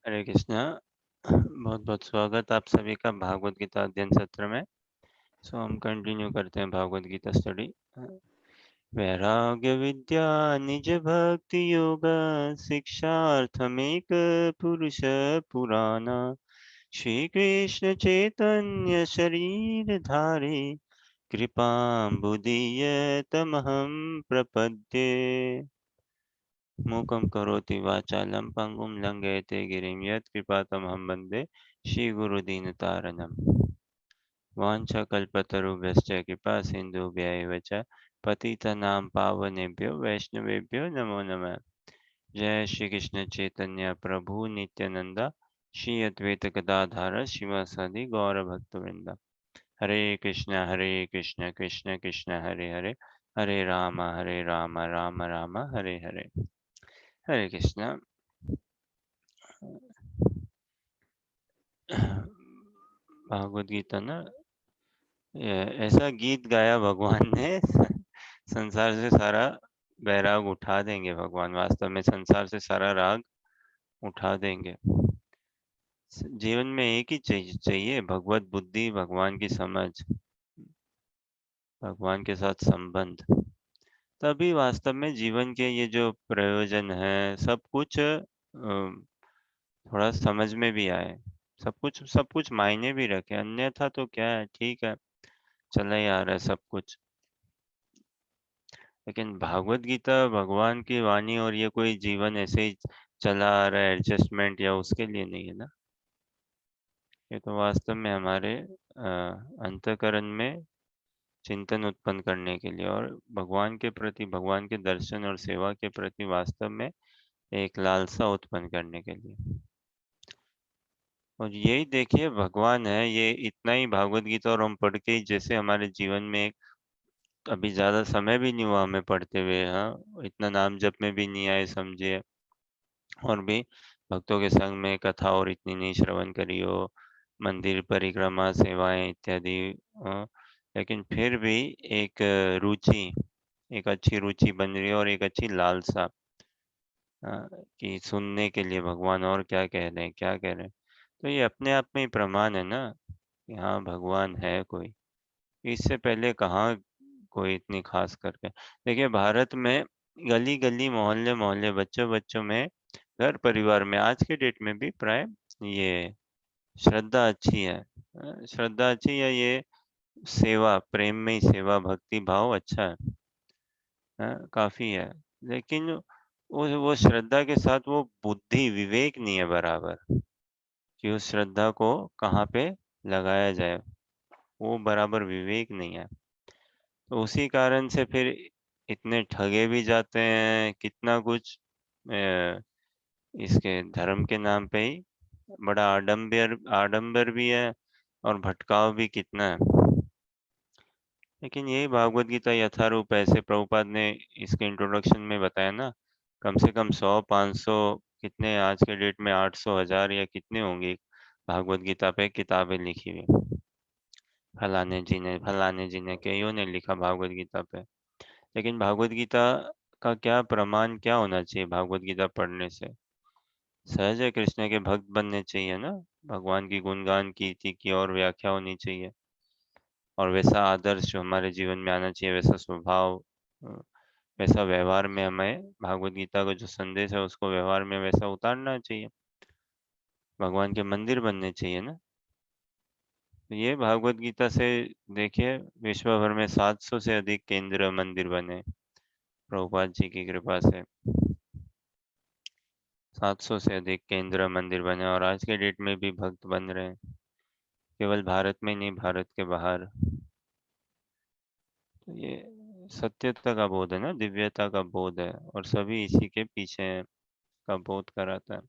हरे कृष्णा। बहुत बहुत स्वागत आप सभी का भागवत गीता अध्ययन सत्र में। हम कंटिन्यू करते हैं भागवत गीता स्टडी। वैराग्य विद्या निज भक्ति योग शिक्षार्थमेक पुरुष पुराना श्री कृष्ण चैतन्य शरीर धारे कृपा बुदीय तमहम प्रपद्ये। मूकं करोति वाचालं पंगुं लंघयते गिरिं यत्कृपातमहं वन्दे श्रीगुरुदीनतारणम्। वाञ्छाकल्पतरुभ्यश्च कृपा सिन्धुभ्यैव च पतितानां पावनेभ्यो वैष्णवेभ्यो नमो नमः। जय श्री कृष्ण चैतन्य प्रभु नित्यानंद श्री अद्वैत गदाधर शिवासादि गौर भक्तवृंद। हरे कृष्ण कृष्ण कृष्ण हरे हरे हरे राम राम राम हरे हरे। हरे कृष्णा। भागवत गीता ना ऐसा गीत गाया भगवान ने संसार से सारा बैराग उठा देंगे भगवान। वास्तव में संसार से सारा राग उठा देंगे। जीवन में एक ही चाहिए भगवत बुद्धि, भगवान की समझ, भगवान के साथ संबंध। तभी वास्तव में जीवन के ये जो प्रयोजन है सब कुछ थोड़ा समझ में भी आए, सब कुछ मायने भी रखे। अन्यथा तो क्या है, ठीक है चला ही आ रहा है सब कुछ। लेकिन भागवत गीता भगवान की वाणी और ये कोई जीवन ऐसे ही चला आ रहा है एडजस्टमेंट या उसके लिए नहीं है ना। ये तो वास्तव में हमारे अंतःकरण में चिंतन उत्पन्न करने के लिए और भगवान के प्रति, भगवान के दर्शन और सेवा के प्रति वास्तव में एक लालसा उत्पन्न करने के लिए। और यही देखिए भगवान है, ये इतना ही भागवत गीता और हम पढ़ के ही जैसे हमारे जीवन में एक, अभी ज्यादा समय भी नहीं हुआ हमें पढ़ते हुए, हाँ इतना नाम जप में भी नहीं आए समझिए, और भी भक्तों के संग में कथा और इतनी नहीं श्रवण करी हो, मंदिर परिक्रमा सेवाएं इत्यादि। लेकिन फिर भी एक रुचि, एक अच्छी रुचि बन रही है और एक अच्छी लालसा कि सुनने के लिए भगवान और क्या कह रहे हैं, क्या कह रहे हैं। तो ये अपने आप में ही प्रमाण है ना कि हाँ भगवान है कोई। इससे पहले कहाँ कोई इतनी खास करके। देखिए भारत में गली गली मोहल्ले मोहल्ले बच्चों बच्चों में, घर परिवार में आज के डेट में भी प्राय ये श्रद्धा अच्छी है। श्रद्धा अच्छी है, ये सेवा प्रेम में ही सेवा भक्ति भाव अच्छा है, काफी है। लेकिन वो श्रद्धा के साथ वो बुद्धि विवेक नहीं है बराबर, कि उस श्रद्धा को कहाँ पे लगाया जाए, वो बराबर विवेक नहीं है। तो उसी कारण से फिर इतने ठगे भी जाते हैं, कितना कुछ इसके धर्म के नाम पे ही बड़ा आडंबर आडंबर भी है और भटकाव भी कितना है। लेकिन यही भागवत गीता यथारूप ऐसे प्रभुपाद ने इसके इंट्रोडक्शन में बताया ना, कम से कम 100 500 कितने आज के डेट में 800 1000 या कितने होंगे भागवत गीता पे किताबें लिखी हुई। फलाने जी ने कईयों ने लिखा भागवत गीता पे। लेकिन भागवत गीता का क्या प्रमाण, क्या होना चाहिए भागवत गीता पढ़ने से? सहज है कृष्ण के भक्त बनने चाहिए ना, भगवान की गुणगान कीर्ति की और व्याख्या होनी चाहिए, और वैसा आदर्श जो हमारे जीवन में आना चाहिए, वैसा स्वभाव, अ, वैसा व्यवहार में हमें भागवत गीता का जो संदेश है उसको व्यवहार में वैसा उतारना चाहिए। भगवान के मंदिर बनने चाहिए ना। तो ये भागवत गीता से देखिए विश्व भर में 700 से अधिक केंद्र मंदिर बने प्रभुपाद जी की कृपा से। 700 से अधिक केंद्र मंदिर बने और आज के डेट में भी भक्त बन रहे हैं, केवल भारत में नहीं भारत के बाहर। तो ये सत्यता का बोध है ना, दिव्यता का बोध है, और सभी इसी के पीछे हैं, का बोध कराता है।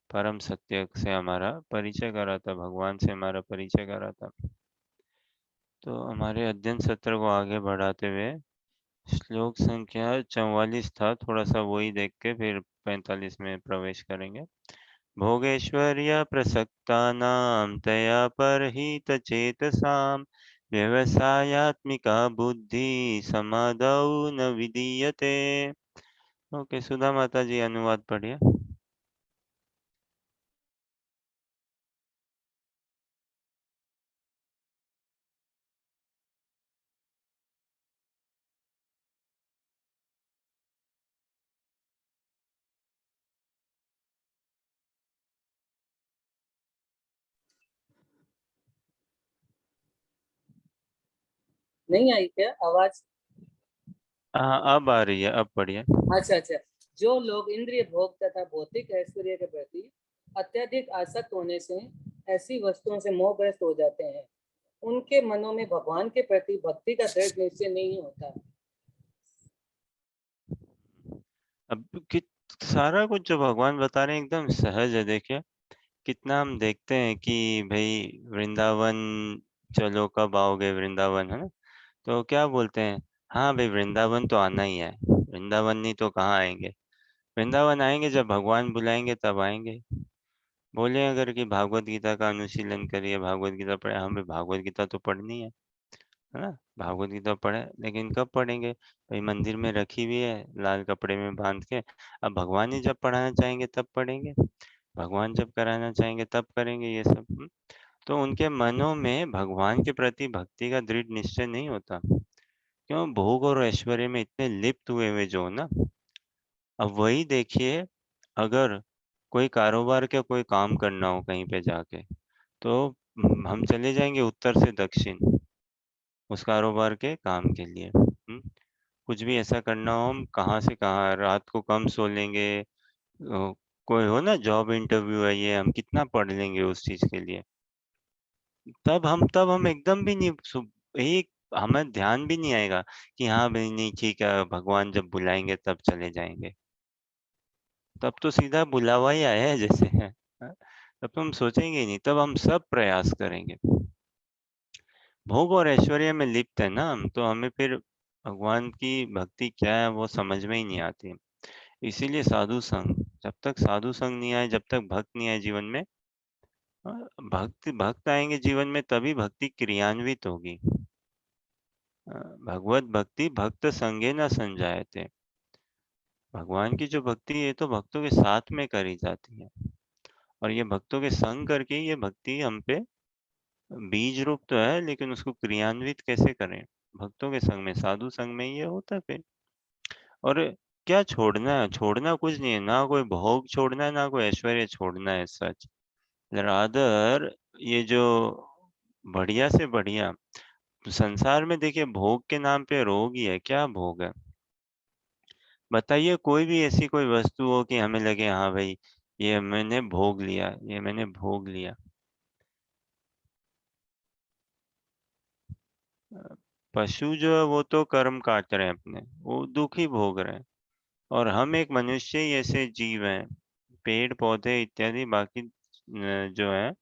परम सत्य से हमारा परिचय कराता, भगवान से हमारा परिचय कराता। तो हमारे अध्ययन सत्र को आगे बढ़ाते हुए श्लोक संख्या 44 था, थोड़ा सा वही देख के फिर 45 में प्रवेश करेंगे। भोगेश्वर्य प्रसक्तानां तया परहित चेतसाम व्यवसायात्मिका बुद्धि समादौ न विधीयते। ओके, सुधा माता जी अनुवाद पढ़िए। नहीं आई क्या आवाज? हाँ, अब आ रही है, अब बढ़िया। अच्छा अच्छा। जो लोग इंद्रिय भोग तथा भौतिक ऐश्वर्य के प्रति अत्यधिक आसक्त होने से ऐसी वस्तुओं से मोहग्रस्त हो जाते हैं, उनके मनों में भगवान के प्रति भक्ति का दृढ़ निश्चय नहीं होता। अब कि सारा कुछ जो भगवान बता रहे हैं एकदम सहज है। देखिए कितना हम देखते हैं कि भाई वृंदावन चलो, कब आओगे वृंदावन, है ना? तो क्या बोलते हैं, हाँ भाई वृंदावन तो आना ही है, वृंदावन नहीं तो कहाँ आएंगे। वृंदावन आएंगे जब भगवान बुलाएंगे तब आएंगे। बोले अगर कि भागवत गीता का अनुशीलन करिए, भागवत गीता पढ़े, हाँ भाई भागवत गीता तो पढ़नी है ना? भागवत गीता पढ़े, लेकिन कब पढ़ेंगे भाई? मंदिर में रखी हुई है लाल कपड़े में बांध के। अब भगवान ही जब पढ़ाना चाहेंगे तब पढ़ेंगे, भगवान जब कराना चाहेंगे तब करेंगे ये सब। तो उनके मनों में भगवान के प्रति भक्ति का दृढ़ निश्चय नहीं होता। क्यों? भोग और ऐश्वर्य में इतने लिप्त हुए हुए जो ना। अब वही देखिए, अगर कोई कारोबार का कोई काम करना हो कहीं पे जाके, तो हम चले जाएंगे उत्तर से दक्षिण उस कारोबार के काम के लिए। कुछ भी ऐसा करना हो, हम कहाँ से कहाँ रात को कम सो लेंगे। कोई हो ना जॉब इंटरव्यू है, ये हम कितना पढ़ लेंगे उस चीज के लिए। तब हम एकदम भी नहीं एक हमें ध्यान भी नहीं आएगा कि हाँ भाई नहीं ठीक है, भगवान जब बुलाएंगे तब चले जाएंगे। तब तो सीधा बुलावा ही आया है जैसे है। तब तो हम सोचेंगे ही नहीं, तब हम सब प्रयास करेंगे। भोग और ऐश्वर्य में लिप्त है ना हम, तो हमें फिर भगवान की भक्ति क्या है वो समझ में ही नहीं आती। इसीलिए साधु संग, जब तक साधु संग नहीं आए, जब तक भक्त नहीं आए जीवन में, भक्त आएंगे जीवन में तभी भक्ति क्रियान्वित होगी। भगवत भक्ति भक्त संगे न संजायते। भगवान की जो भक्ति है ये तो भक्तों के साथ में करी जाती है, और ये भक्तों के संग करके ये भक्ति हम पे बीज रूप तो है, लेकिन उसको क्रियान्वित कैसे करें? भक्तों के संग में, साधु संग में ये होता है फिर। और क्या छोड़ना है? छोड़ना कुछ नहीं है, ना कोई भोग छोड़ना है, ना कोई ऐश्वर्य छोड़ना है सच। रादर ये जो बढ़िया से बढ़िया संसार में देखिए, भोग के नाम पे रोग ही है। क्या भोग है बताइए? कोई भी ऐसी कोई वस्तु हो कि हमें लगे हाँ भाई ये मैंने भोग लिया, ये मैंने भोग लिया। पशु जो है वो तो कर्म काट रहे हैं अपने, वो दुख ही भोग रहे हैं। और हम एक मनुष्य ही ऐसे जीव हैं, पेड़ पौधे इत्यादि बाकी जो है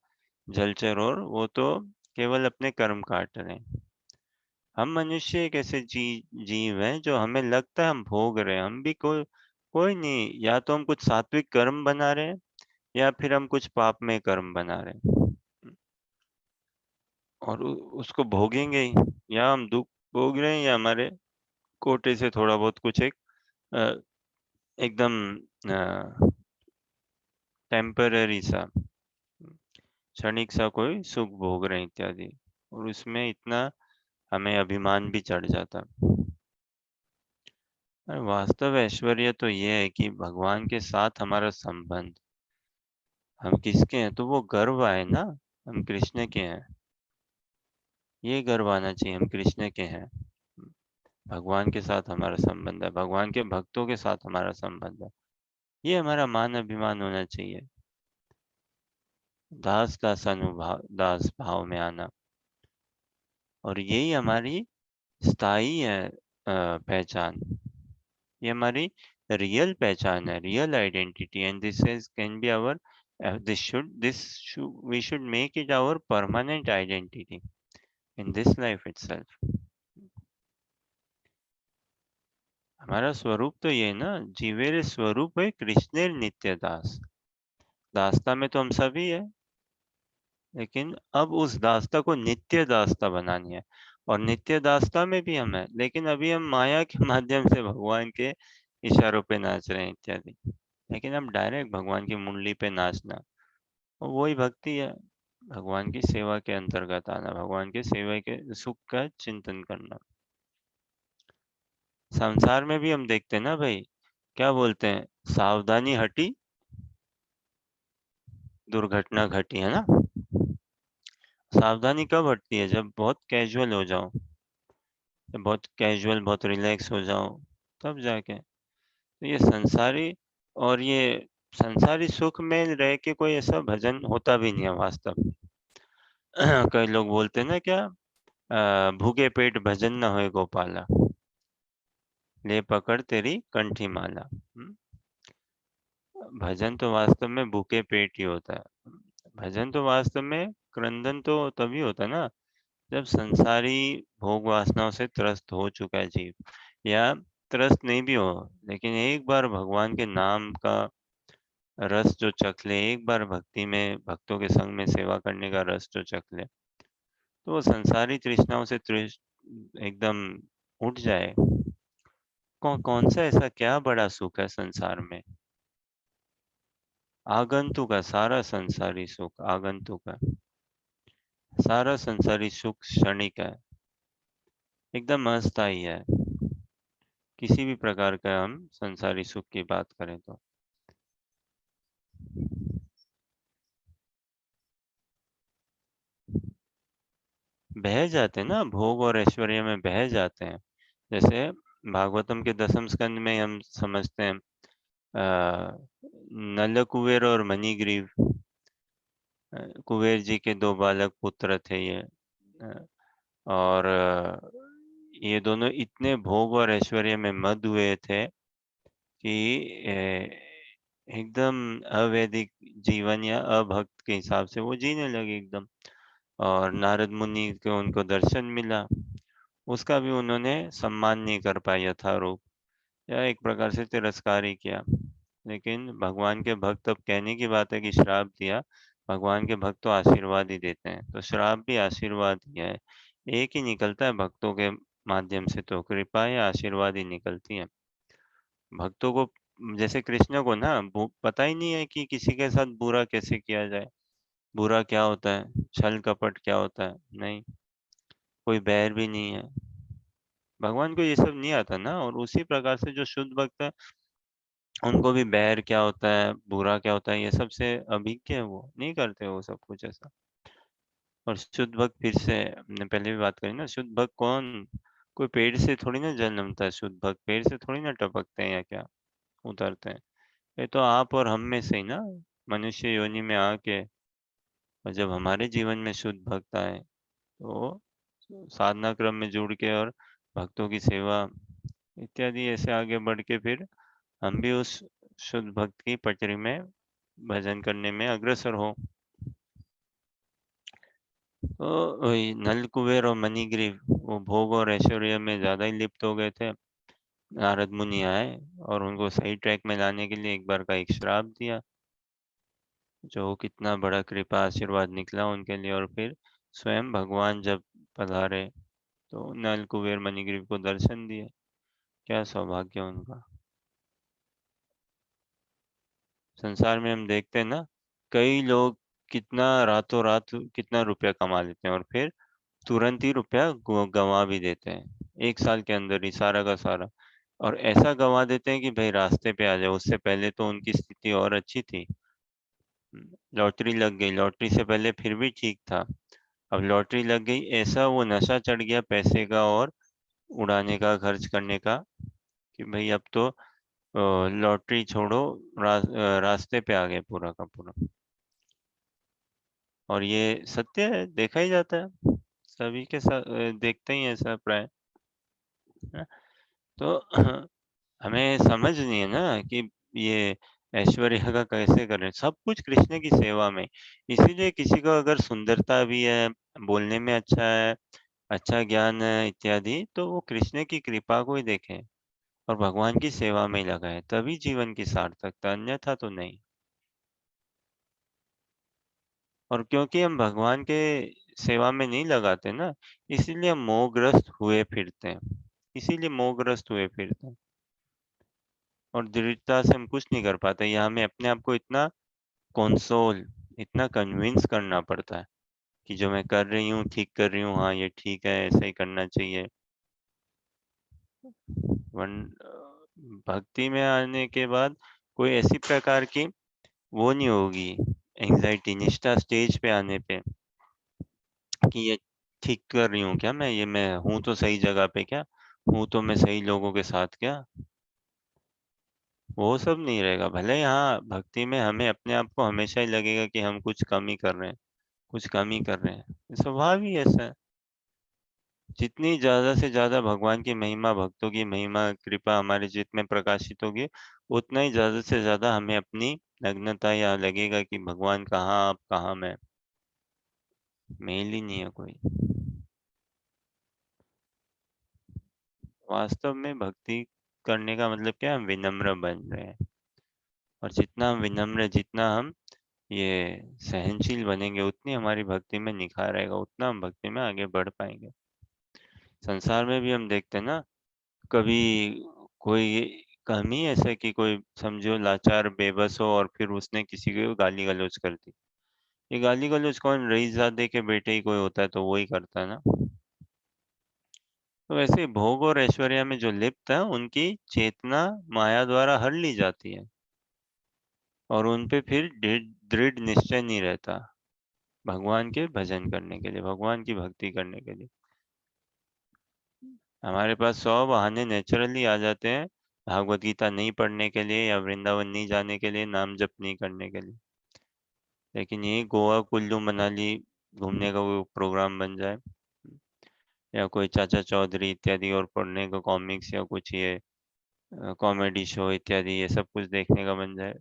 जलचर, और वो तो केवल अपने कर्म काट रहे हैं। हम मनुष्य एक ऐसे जीव हैं जो हमें लगता है हम भोग रहे हैं। हम भी कोई कोई नहीं, या तो हम कुछ सात्विक कर्म बना रहे हैं, या फिर हम कुछ पाप में कर्म बना रहे हैं, और उसको भोगेंगे ही। या हम दुख भोग रहे हैं, या हमारे कोटे से थोड़ा बहुत कुछ एक अ, एकदम टेम्पररी सा, क्षणिक सा कोई सुख भोग रहे हैं इत्यादि। और उसमें इतना हमें अभिमान भी चढ़ जाता। अरे वास्तव ऐश्वर्य तो ये है कि भगवान के साथ हमारा संबंध। हम किसके हैं? तो वो गर्व आए ना, हम कृष्ण के हैं। ये गर्व आना चाहिए, हम कृष्ण के हैं। भगवान के साथ हमारा संबंध है, भगवान के भक्तों के साथ हमारा संबंध है। ये हमारा मान अभिमान होना चाहिए। दास दास अनुभाव, दास भाव में आना, और यही हमारी स्थायी है पहचान। ये हमारी रियल पहचान है, real identity. And this is can be our, we should make it our permanent identity in this life itself. हमारा स्वरूप तो ये है ना, जीवेर स्वरूप है कृष्णेर नित्य दास। दासता में तो हम सभी है, लेकिन अब उस दासता को नित्य दासता बनानी है। और नित्य दासता में भी हम है, लेकिन अभी हम माया के माध्यम से भगवान के इशारों पे नाच रहे हैं इत्यादि। लेकिन हम डायरेक्ट भगवान की मुरली पे नाचना, और वही भक्ति है। भगवान की सेवा के अंतर्गत आना, भगवान के सेवा के सुख का चिंतन करना। संसार में भी हम देखते हैं ना भाई, क्या बोलते हैं, सावधानी हटी दुर्घटना घटी, है ना? सावधानी कब हटती है? जब बहुत कैजुअल हो जाओ, बहुत कैजुअल, बहुत रिलैक्स हो जाओ, तब जाके। तो ये संसारी और ये संसारी सुख में रह के कोई ऐसा भजन होता भी नहीं है वास्तव में। कई लोग बोलते हैं ना क्या, भूखे पेट भजन न होए गोपाला, ले पकड़ तेरी कंठी माला। भजन तो वास्तव में भूखे पेट ही होता है। भजन तो वास्तव में क्रंदन तो तभी होता है ना, जब संसारी भोग वासनाओं से त्रस्त हो चुका है जीव, या त्रस्त नहीं भी हो, लेकिन एक बार भगवान के नाम का रस जो चख ले, एक बार भक्ति में भक्तों के संग में सेवा करने का रस जो चख ले, तो वो संसारी तृष्णाओं से एकदम उठ जाए। कौन सा ऐसा क्या बड़ा सुख है संसार में? आगंतुक है सारा संसारी सुख, आगंतुक है। सारा संसारी सुख क्षणिक है, एकदम अस्थायी है। किसी भी प्रकार का हम संसारी सुख की बात करें तो बह जाते हैं ना, भोग और ऐश्वर्य में बह जाते हैं। जैसे भागवतम के दसम स्कंद में हम समझते हैं, नल कुबेर और मणिग्रीव, कुबेर जी के दो बालक पुत्र थे ये। अ, और ये दोनों इतने भोग और ऐश्वर्य में मद हुए थे कि एकदम अवैदिक जीवन या अभक्त के हिसाब से वो जीने लगे एकदम। और नारद मुनि को उनको दर्शन मिला, उसका भी उन्होंने सम्मान नहीं कर पाए यथारूप, या एक प्रकार से तिरस्कार ही किया। लेकिन भगवान के भक्त, अब कहने की बात है कि श्राप दिया, भगवान के भक्त तो आशीर्वाद ही देते हैं, तो श्राप भी आशीर्वाद ही है। एक ही निकलता है भक्तों के माध्यम से, तो कृपा या आशीर्वाद ही निकलती है भक्तों को। जैसे कृष्ण को ना पता ही नहीं है कि किसी के साथ बुरा कैसे किया जाए, बुरा क्या होता है, छल कपट क्या होता है, नहीं, कोई बैर भी नहीं है। भगवान को ये सब नहीं आता ना, और उसी प्रकार से जो शुद्ध भक्त है, उनको भी बैर क्या होता है, बुरा क्या होता है, ये सब से अभिज्ञ है, वो नहीं करते वो सब कुछ ऐसा। और शुद्ध भक्त, फिर से हमने पहले भी बात करी ना, शुद्ध भक्त कौन, कोई पेड़ से थोड़ी ना जन्मता है, शुद्ध भक्त पेड़ से थोड़ी ना टपकते हैं या क्या उतरते हैं। ये तो आप और हम में से ही ना, मनुष्य योनि में आके, और जब हमारे जीवन में शुद्ध भक्त आए, तो साधना क्रम में जुड़ के और भक्तों की सेवा इत्यादि ऐसे आगे बढ़ के, फिर हम भी उस शुद्ध भक्त की पटरी में भजन करने में अग्रसर हो। तो वही नल कुबेर और मणिग्रीव, वो भोग और ऐश्वर्य में ज्यादा ही लिप्त हो गए थे। नारद मुनि आए और उनको सही ट्रैक में लाने के लिए एक बार का एक श्राप दिया, जो कितना बड़ा कृपा आशीर्वाद निकला उनके लिए। और फिर स्वयं भगवान जब पधारे, तो नल कुबेर मणिग्रीव को दर्शन दिए। क्या सौभाग्य उनका। संसार में हम देखते हैं ना, कई लोग कितना रातों रात कितना रुपया कमा लेते हैं, और फिर तुरंत ही रुपया गंवा भी देते हैं, एक साल के अंदर ही सारा का सारा। और ऐसा गंवा देते हैं कि भाई रास्ते पे आ जाए, उससे पहले तो उनकी स्थिति और अच्छी थी। लॉटरी लग गई, लॉटरी से पहले फिर भी ठीक था, अब लॉटरी लग गई, ऐसा वो नशा चढ़ गया पैसे का और उड़ाने का, खर्च करने का, कि भाई अब तो लॉटरी छोड़ो, रास्ते पे आ गए पूरा का पूरा। और ये सत्य है, देखा ही जाता है, सभी के साथ देखते ही हैं ऐसा प्राय। है। तो हमें समझ नहीं है ना कि ये ऐश्वर्य का कैसे करें, सब कुछ कृष्ण की सेवा में। इसीलिए किसी को अगर सुंदरता भी है, बोलने में अच्छा है, अच्छा ज्ञान है इत्यादि, तो वो कृष्ण की कृपा को ही देखे और भगवान की सेवा में ही लगाए, तभी जीवन की सार्थकता, अन्यथा तो नहीं। और क्योंकि हम भगवान के सेवा में नहीं लगाते ना, इसीलिए हम मोहग्रस्त हुए फिरते हैं, इसीलिए मोहग्रस्त हुए फिरते हैं। और दृढ़ता से हम कुछ नहीं कर पाते, या हमें अपने आप को इतना कंसोल, इतना कन्विंस करना पड़ता है कि जो मैं कर रही हूँ ठीक कर रही हूँ, हाँ ये ठीक है, ऐसा ही करना चाहिए। वन भक्ति में आने के बाद कोई ऐसी प्रकार की वो नहीं होगी, एंजाइटी, निष्ठा स्टेज पे आने पे, कि ये ठीक कर रही हूँ क्या मैं हूँ तो सही जगह पे क्या, हूँ तो मैं सही लोगों के साथ क्या, वो सब नहीं रहेगा। भले यहाँ भक्ति में हमें अपने आप को हमेशा ही लगेगा कि हम कुछ कमी कर रहे हैं, कुछ कमी कर रहे हैं, ये स्वभाव ही ऐसा है। जितनी ज्यादा से ज्यादा भगवान की महिमा, भक्तों की महिमा, कृपा हमारे चित्त में प्रकाशित होगी, उतना ही ज्यादा से ज्यादा हमें अपनी नग्नता या लगेगा कि भगवान कहाँ, आप कहाँ, मैं, मेल ही नहीं है कोई। वास्तव में भक्ति करने का मतलब क्या है, हम विनम्र बन रहे हैं। और जितना हम विनम्र, जितना हम ये सहनशील बनेंगे, उतनी हमारी भक्ति में निखार आएगा, उतना हम भक्ति में आगे बढ़ पाएंगे। संसार में भी हम देखते हैं ना, कभी कोई कमी ऐसा कि कोई समझो लाचार बेबस हो और फिर उसने किसी को गाली गलौज कर दी। ये गाली गलौज कौन, रईसजादे के बेटे ही कोई होता है तो वो ही करता है ना। तो वैसे ही भोग और ऐश्वर्य में जो लिप्त है, उनकी चेतना माया द्वारा हर ली जाती है और उन पे फिर दृढ़ निश्चय नहीं रहता भगवान के भजन करने के लिए, भगवान की भक्ति करने के लिए। हमारे पास 100 बहाने नेचुरली आ जाते हैं भागवत गीता नहीं पढ़ने के लिए या वृंदावन नहीं जाने के लिए, नाम जप नहीं करने के लिए। लेकिन यही गोवा कुल्लू मनाली घूमने का वो प्रोग्राम बन जाए, या कोई चाचा चौधरी इत्यादि और पढ़ने का कॉमिक्स या कुछ ये कॉमेडी शो इत्यादि ये सब कुछ देखने का बन जाए,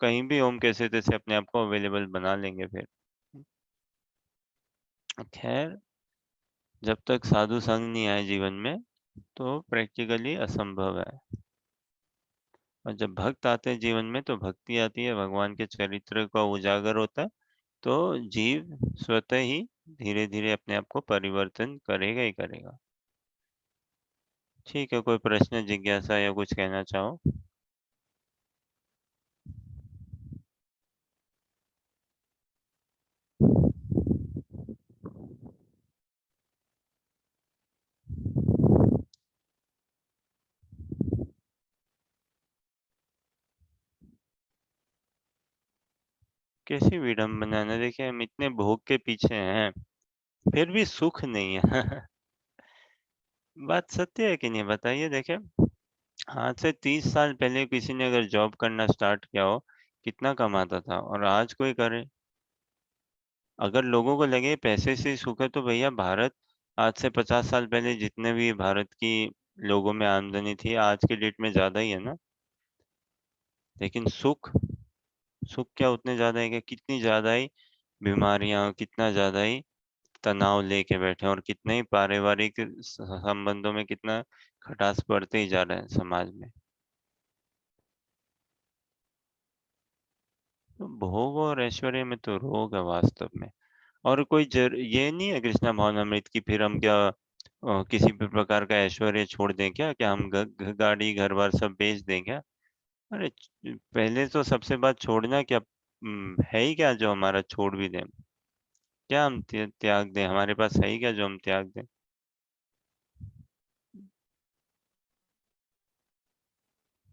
कहीं भी हम कैसे तैसे अपने आप को अवेलेबल बना लेंगे फिर। खैर, जब तक साधु संग नहीं आए जीवन में तो प्रैक्टिकली असंभव है। और जब भक्त आते हैं जीवन में तो भक्ति आती है, भगवान के चरित्र का उजागर होता है, तो जीव स्वतः ही धीरे धीरे अपने आप को परिवर्तन करेगा ही करेगा। ठीक है, कोई प्रश्न, जिज्ञासा या कुछ कहना चाहो? कैसी विडम्बना है ना, देखिए हम इतने भोग के पीछे हैं फिर भी सुख नहीं है। बात सत्य है कि नहीं बताइए। देखिए, आज से 30 साल पहले किसी ने अगर जॉब करना स्टार्ट किया हो, कितना कमाता था, और आज कोई करे। अगर लोगों को लगे पैसे से ही सुख है तो भैया भारत आज से 50 साल पहले जितने भी भारत की लोगों में आमदनी थी, आज के डेट में ज्यादा ही है ना। लेकिन सुख, सुख क्या उतने ज्यादा है? क्या कितनी ज्यादा ही बीमारियां, कितना ज्यादा ही तनाव लेके बैठे हैं, और कितने ही पारिवारिक संबंधों में कितना खटास बढ़ते ही जा रहा है समाज में। तो भोग और ऐश्वर्य में तो रोग है वास्तव में। और कोई ये नहीं है कृष्णा भावनामृत की फिर हम क्या किसी भी प्रकार का ऐश्वर्य छोड़ दें क्या, क्या हम गाड़ी घर बार सब बेच दें क्या? अरे पहले तो सबसे बात छोड़ना क्या, है ही क्या जो हमारा छोड़ भी दें? क्या हम त्याग दें? हमारे पास है ही क्या जो हम त्याग दें?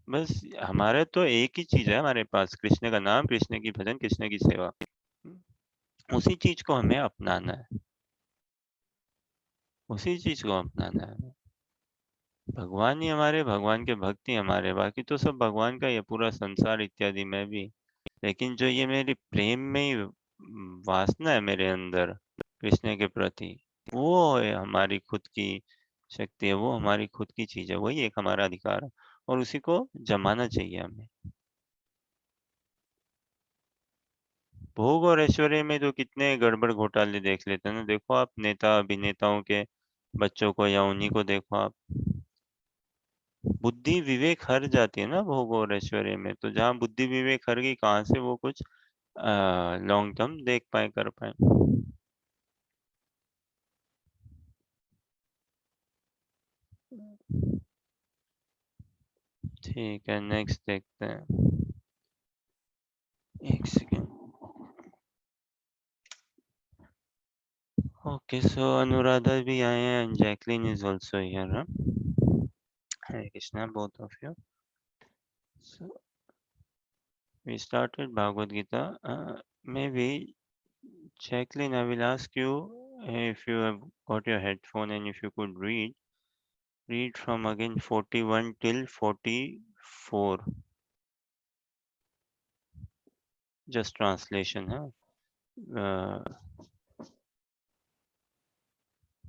बस हमारे तो एक ही चीज है हमारे पास, कृष्ण का नाम, कृष्ण की भजन, कृष्ण की सेवा। उसी चीज को हमें अपनाना है, उसी चीज को अपनाना है। भगवान ही हमारे, भगवान के भक्ति हमारे, बाकी तो सब भगवान का, ये पूरा संसार इत्यादि में भी। लेकिन जो ये मेरी प्रेम में ही वासना है मेरे अंदर कृष्ण के प्रति, वो है हमारी खुद की शक्ति है, वो हमारी खुद की चीज है, वही एक हमारा अधिकार है, और उसी को जमाना चाहिए हमें। भोग और ऐश्वर्य में तो कितने गड़बड़ घोटाले देख लेते हैं ना, देखो आप नेता अभिनेताओं के बच्चों को या उन्हीं को देखो आप। बुद्धि विवेक हर जाती है ना भोग और ऐश्वर्य में, तो जहाँ बुद्धि विवेक हर गई, कहाँ से वो कुछ लॉन्ग टर्म देख पाए, कर पाए। ठीक है, नेक्स्ट देखते हैं। एक सेकेंड। ओके, सो अनुराधा भी आए हैं, Jacqueline is also here. Hare Krishna both of you. So we started Bhagavad Gita. Maybe Jacqueline, I will ask you. If you have got your headphone and if you could read from again 41 till 44. Just translation, huh?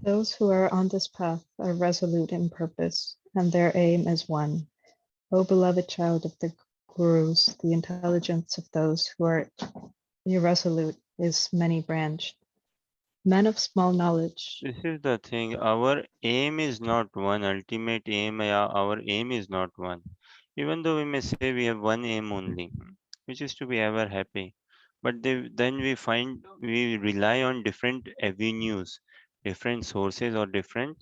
Those who are on this path are resolute in purpose, and their aim is one. O beloved child of the Gurus, the intelligence of those who are irresolute is many-branched. Men of small knowledge. This is the thing. Our aim is not one. Ultimate aim, our aim is not one. Even though we may say we have one aim only, which is to be ever happy. But then we find we rely on different avenues, different sources, or different.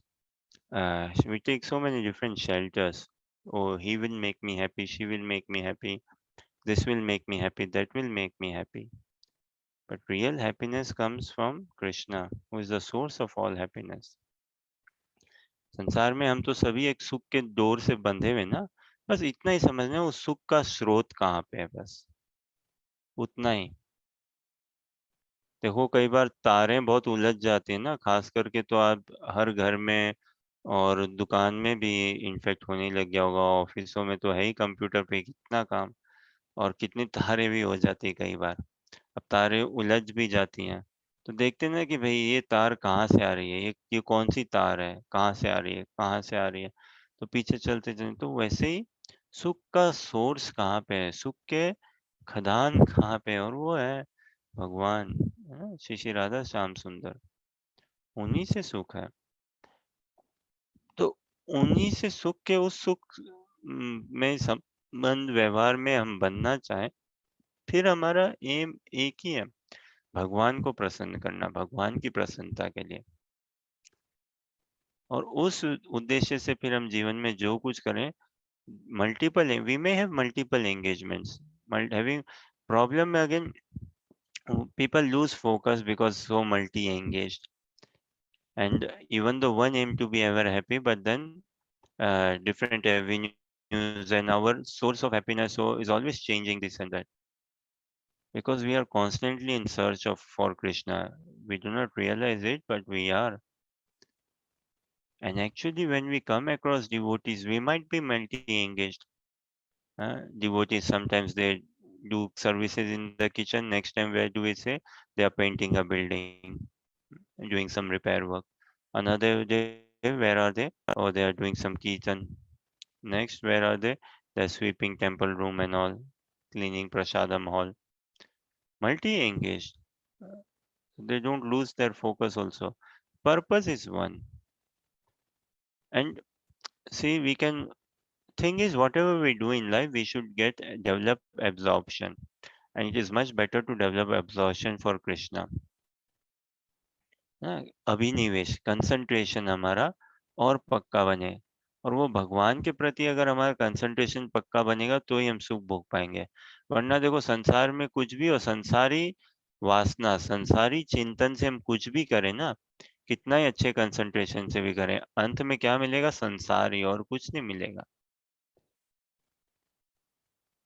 We take so many different shelters. Oh, he will make me happy. She will make me happy. This will make me happy. That will make me happy. But real happiness comes from Krishna, who is the source of all happiness. संसार में हम तो सभी एक सुख के door से बंधे हुए ना, बस इतना ही समझना है, उस सुख का स्रोत कहाँ पे है, बस उतना ही। देखो कई बार तारें बहुत उलझ जाती हैं ना, खास करके तो आप हर घर में और दुकान में भी इन्फेक्ट होने लग गया होगा, ऑफिसों में तो है ही, कंप्यूटर पे कितना काम, और कितनी तारें भी हो जाती है कई बार। अब तारें उलझ भी जाती हैं, तो देखते हैं ना कि भाई ये तार कहाँ से आ रही है, ये कौन सी तार है, कहाँ से आ रही है, कहाँ से आ रही है, तो पीछे चलते चलते, तो वैसे ही सुख का सोर्स कहाँ पे है, सुख के खदान कहाँ पे है, और वो है भगवान, श्री श्री राधा श्याम सुंदर, उन्हीं से सुख है। तो उन्हीं से सुख के उस सुख में संबंध व्यवहार में हम बनना चाहें, फिर हमारा एम एक ही है, भगवान को प्रसन्न करना, भगवान की प्रसन्नता के लिए। और उस उद्देश्य से फिर हम जीवन में जो कुछ करें, multiple we may have multiple engagements, having problem again, people lose focus because so multi engaged, and even though one aim to be ever happy, but then different avenues, and our source of happiness so is always changing this and that, because we are constantly in search of for Krishna. We do not realize it, but we are. And actually, when we come across devotees, we might be multi-engaged. Devotees sometimes they do services in the kitchen. Next time, where do we say they are painting a building, doing some repair work? Another day, where are they? Oh, they are doing some kirtan. Next, where are they? They're sweeping temple room and all, cleaning prasadam hall. Multi-engaged. They don't lose their focus also. Purpose is one. And see, we can thing is whatever we do in life we should get develop absorption, and it is much better to develop absorption for Krishna. हाँ, अभिनिवेश concentration हमारा और पक्का बने, और वो भगवान के प्रति अगर हमारा कंसंट्रेशन पक्का बनेगा तो ही हम सुख भोग पाएंगे। वरना देखो संसार में कुछ भी हो, संसारी वासना, संसारी चिंतन से हम कुछ भी करें ना, कितना ही अच्छे कंसंट्रेशन से भी करें, अंत में क्या मिलेगा? संसारी, और कुछ नहीं मिलेगा।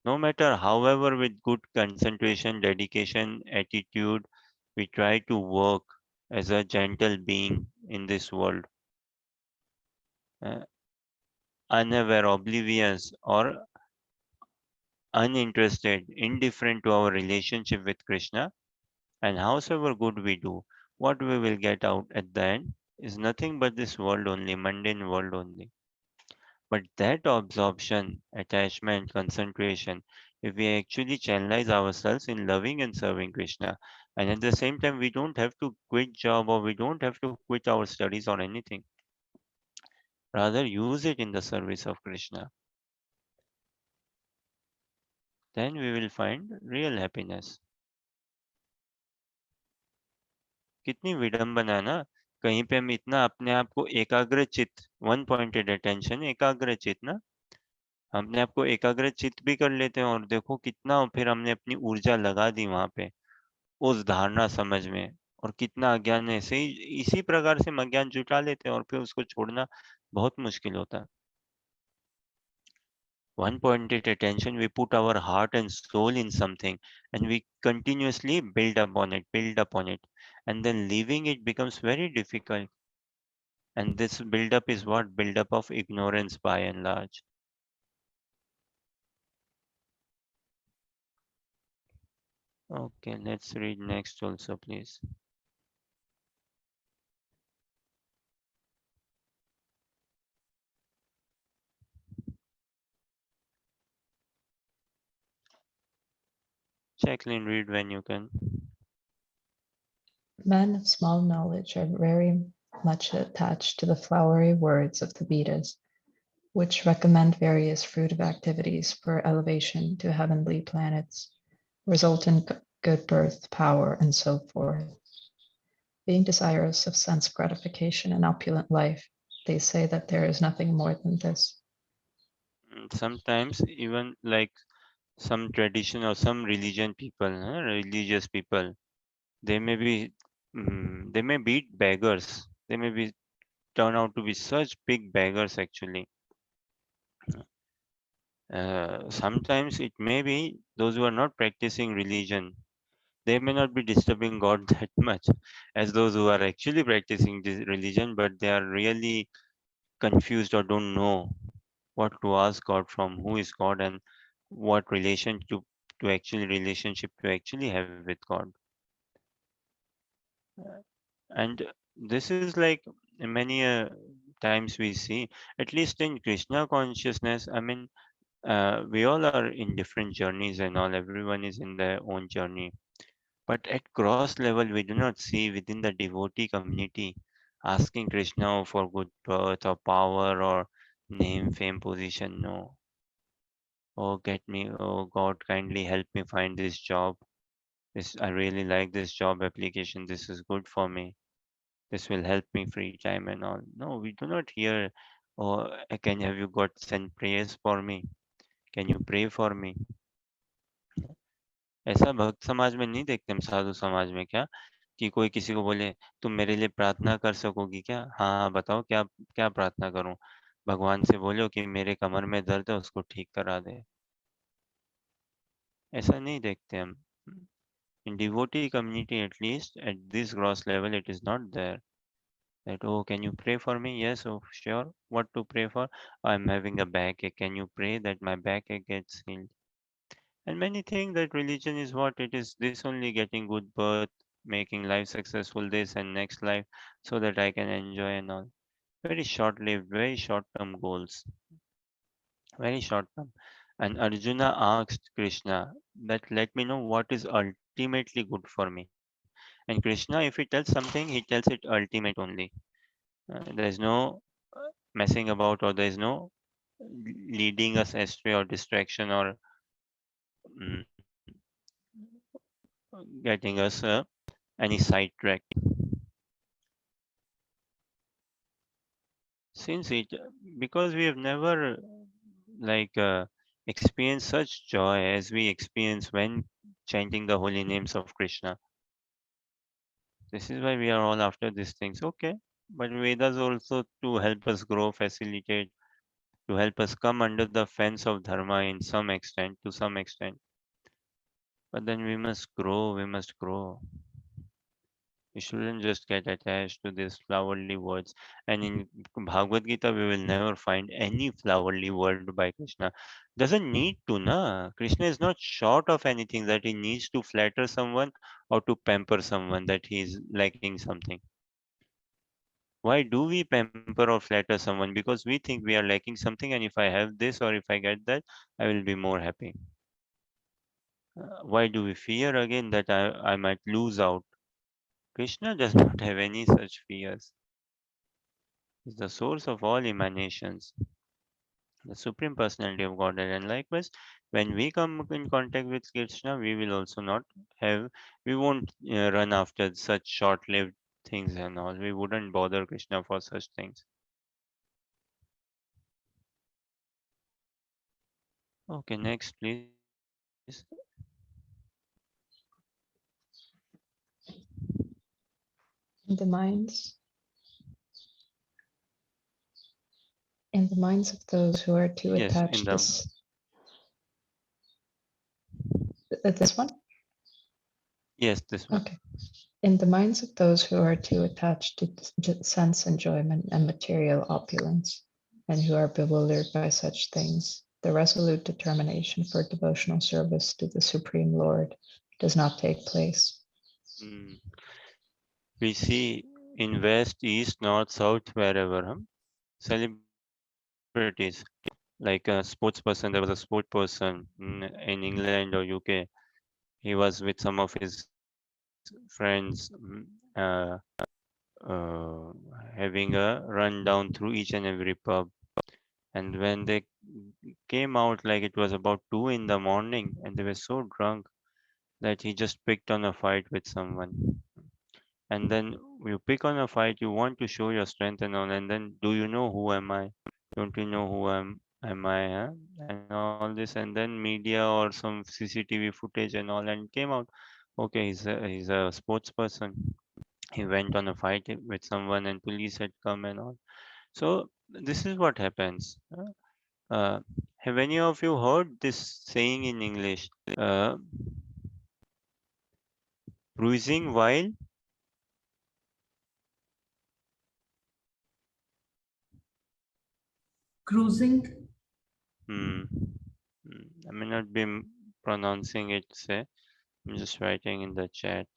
No matter however with good concentration, dedication, attitude, we try to work as a gentle being in this world, uh, unaware, oblivious, or uninterested, indifferent to our relationship with Krishna, and howsoever good we do, what we will get out at the end is nothing but this world only, mundane world only. But that absorption, attachment, concentration, if we actually channelize ourselves in loving and serving Krishna, and at the same time, we don't have to quit job, or we don't have to quit our studies or anything. Rather, use it in the service of Krishna. Then we will find real happiness. कितनी विडंबना है ना, कहीं पे हम इतना अपने आप को एकाग्र चित्त, वन पॉइंटेड अटेंशन, एकाग्र चित्त ना, हम अपने आप को एकाग्र चित्त भी कर लेते हैं, और देखो कितना फिर हमने अपनी ऊर्जा लगा दी वहां पे उस धारणा समझ में, और कितना अज्ञान है, ऐसे ही इसी प्रकार से हम अज्ञान जुटा लेते हैं और फिर उसको छोड़ना बहुत मुश्किल होता है। One pointed attention, we put our heart and soul in something, and we continuously build upon it, and then leaving it becomes very difficult. And this build-up is what? Build-up of ignorance by and large. Okay, let's read next also, please. Jacqueline, read when you can. Men of small knowledge are very much attached to the flowery words of the Vedas, which recommend various fruitive activities for elevation to heavenly planets, result in good birth, power, and so forth. Being desirous of sense gratification and opulent life, they say that there is nothing more than this. Sometimes even like some tradition or some religion people, religious people, they may be, they may beat beggars. They may be turn out to be such big beggars actually. Sometimes it may be those who are not practicing religion. They may not be disturbing God that much as those who are actually practicing this religion, but they are really confused or don't know what to ask God from, who is God, and what relation to actually relationship to actually have with God. And this is like many times we see, at least in Krishna consciousness. I mean, we all are in different journeys and all. Everyone is in their own journey. But at cross level, we do not see within the devotee community asking Krishna for good birth or power or name, fame, position. No. Oh, get me. Oh, God, kindly help me find this job. This I really like this job application. This is good for me. This will help me free time and all. No, we do not hear. Oh, can have you got send prayers for me? Can you pray for me? ऐसा भक्त समाज में नहीं देखते हम, साधु समाज में क्या कि कोई किसी को बोले तुम मेरे लिए प्रार्थना कर सकोगी क्या? हाँ हाँ, बताओ क्या क्या प्रार्थना करूं? भगवान से बोलो कि मेरे कमर में दर्द है उसको ठीक करा दे। ऐसा नहीं देखते हम। In devotee community, at least at this gross level, it is not there. That, oh, can you pray for me? Yes, oh, sure. What to pray for? I'm having a backache. Can you pray that my backache gets healed? And many think that religion is what it is, this only, getting good birth, making life successful, this and next life, so that I can enjoy and all. Very short lived, very short term goals. Very short term. And Arjuna asked Krishna that let me know what is ultimately good for me. And Krishna, if he tells something, he tells it ultimate only. There is no messing about, or there is no leading us astray or distraction or mm, getting us any sidetrack. Since it, because we have never like experienced such joy as we experience when chanting the holy names of Krishna. This is why we are all after these things. Okay, but Vedas also to help us grow, facilitate, to help us come under the fence of dharma in some extent, to some extent. But then we must grow. We must grow. We shouldn't just get attached to these flowery words. And in Bhagavad Gita, we will never find any flowery word by Krishna. Doesn't need to, na. Krishna is not short of anything that he needs to flatter someone or to pamper someone that he is lacking something. Why do we pamper or flatter someone? Because we think we are lacking something, and if I have this or if I get that, I will be more happy. Why do we fear again that I might lose out? Krishna does not have any such fears. Is the source of all emanations, the Supreme Personality of Godhead. And likewise, when we come in contact with Krishna, we will also not have, we won't run after such short lived things and all. We wouldn't bother Krishna for such things. Okay, next, please. In the minds of those who are too Yes, in attached the, to this one. yes, this one. Okay. In the minds of those who are too attached to sense enjoyment and material opulence, and who are bewildered by such things, the resolute determination for devotional service to the Supreme Lord does not take place. We see in west, east, north, south, wherever celebrities like a sports person. There was a sport person in England or UK. He was with some of his friends, having a run down through each and every pub. And when they came out, like it was about 2 in the morning, and they were so drunk that he just picked on a fight with someone. And then you pick on a fight, you want to show your strength and all, and then do you know who am I? Don't you know who am I? Huh? And all this, and then media or some CCTV footage and all, and came out. Okay, he's a sports person. He went on a fight with someone, and police had come and all. So this is what happens. Have any of you heard this saying in English? Uh, Bruising while Cruising. hmm, I may not be pronouncing it. Say, I'm just writing in the chat.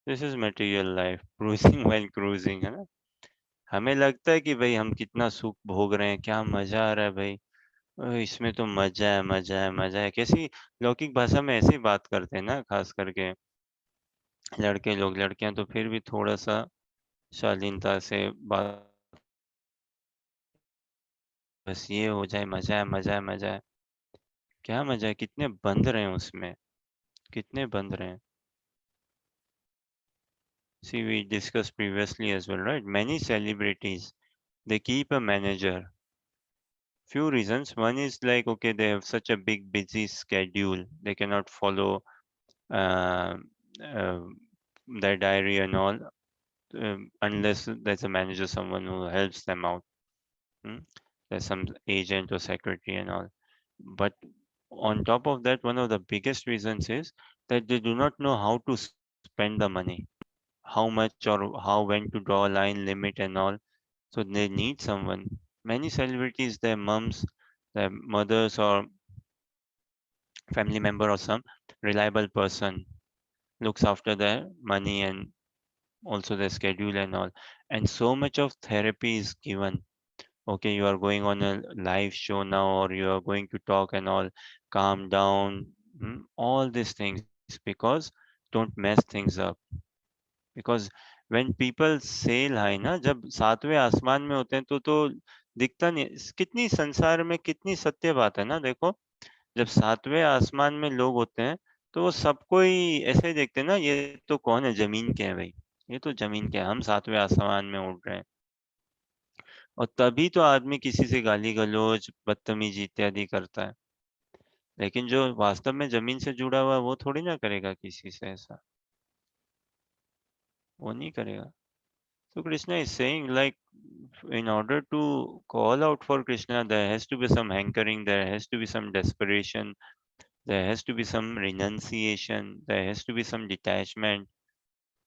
This is material life. Bruising while cruising, है ना? हमें लगता है कि भाई हम कितना सुख भोग रहे हैं, क्या मजा आ रहा है भाई, इसमें तो मजा है, मजा है, मजा है। कैसी लौकिक भाषा में ऐसे ही बात करते हैं ना, खास करके लड़के लोग। लड़कियां तो फिर भी थोड़ा सा शालीनता से बात, बस ये हो जाए, मजा है, मजा है, मजा है। क्या मजा है? कितने बंद रहे हैं उसमें, कितने बंद रहे हैं। See, we discussed previously as well, right? Many celebrities, they keep a manager. Few reasons. One is like, okay, they have such a big busy schedule, they cannot follow uh, uh, their diary and all, unless there's a manager, someone who helps them out. Hmm? There's some agent or secretary and all. But on top of that, one of the biggest reasons is that they do not know how to spend the money, how much or how, when to draw a line, limit and all. So they need someone. Many celebrities, their moms, their mothers or family member or some reliable person looks after their money and also their schedule and all. And so much of therapy is given. Okay, you are going on a live show now, or you are going to talk and all, calm down, all these things, because don't mess things up. Because when people sail high ना, जब सातवें आसमान में होते हैं तो दिखता नहीं। कितनी संसार में कितनी सत्य बात है ना, देखो। जब सातवें आसमान में लोग होते हैं तो वो सबको ही ऐसे ही देखते हैं ना, ये तो कौन है, जमीन के है भाई, ये तो जमीन के है, हम सातवें आसमान में उड़ रहे हैं। और तभी तो आदमी किसी से गाली गलौज, बदतमीजी इत्यादि करता है। लेकिन जो वास्तव में जमीन से जुड़ा हुआ है, वो थोड़ी ना करेगा किसी से ऐसा, वो नहीं करेगा। So Krishna is saying, like, in order to call out for Krishna, there has to be some hankering, there has to be some desperation, there has to be some renunciation, there has to be some detachment,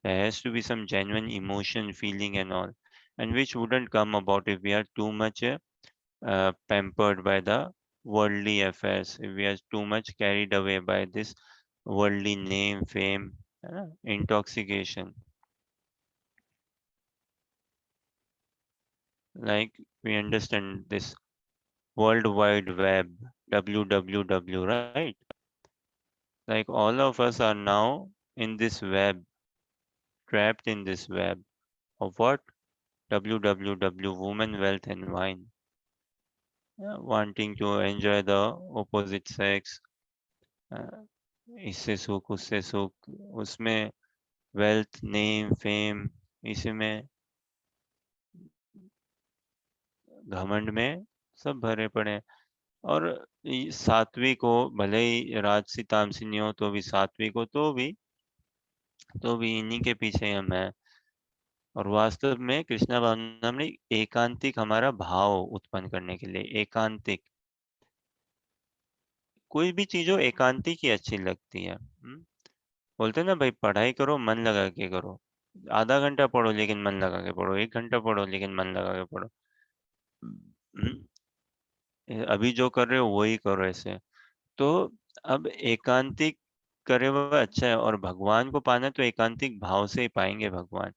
there has to be some genuine emotion, feeling, and all, and which wouldn't come about if we are too much pampered by the worldly affairs, if we are too much carried away by this worldly name, fame, intoxication. Like, we understand this World Wide Web, WWW, right? Like, all of us are now in this web, trapped in this web of what? WWW, woman, wealth, and wine. Yeah, wanting to enjoy the opposite sex, uh, इससे सुख, उससे सुख, उसमें wealth, name, fame, इसी में घमंड में सब भरे पड़े हैं। और सात्विक हो, भले ही राजसी तामसी नहीं हो, तो भी सात्विक हो, तो भी इन्हीं के पीछे हम हैं। और वास्तव में कृष्णा भावनाम ने एकांतिक हमारा भाव उत्पन्न करने के लिए, एकांतिक, कोई भी चीज हो एकांतिक ही अच्छी लगती है। बोलते हैं ना भाई, पढ़ाई करो मन लगा के करो, आधा घंटा पढ़ो लेकिन मन लगा के पढ़ो, 1 घंटा पढ़ो लेकिन मन लगा के पढ़ो। हम्म, अभी जो कर रहे हो वही करो ऐसे। तो अब एकांतिक करे हुआ अच्छा है, और भगवान को पाना तो एकांतिक भाव से ही पाएंगे भगवान।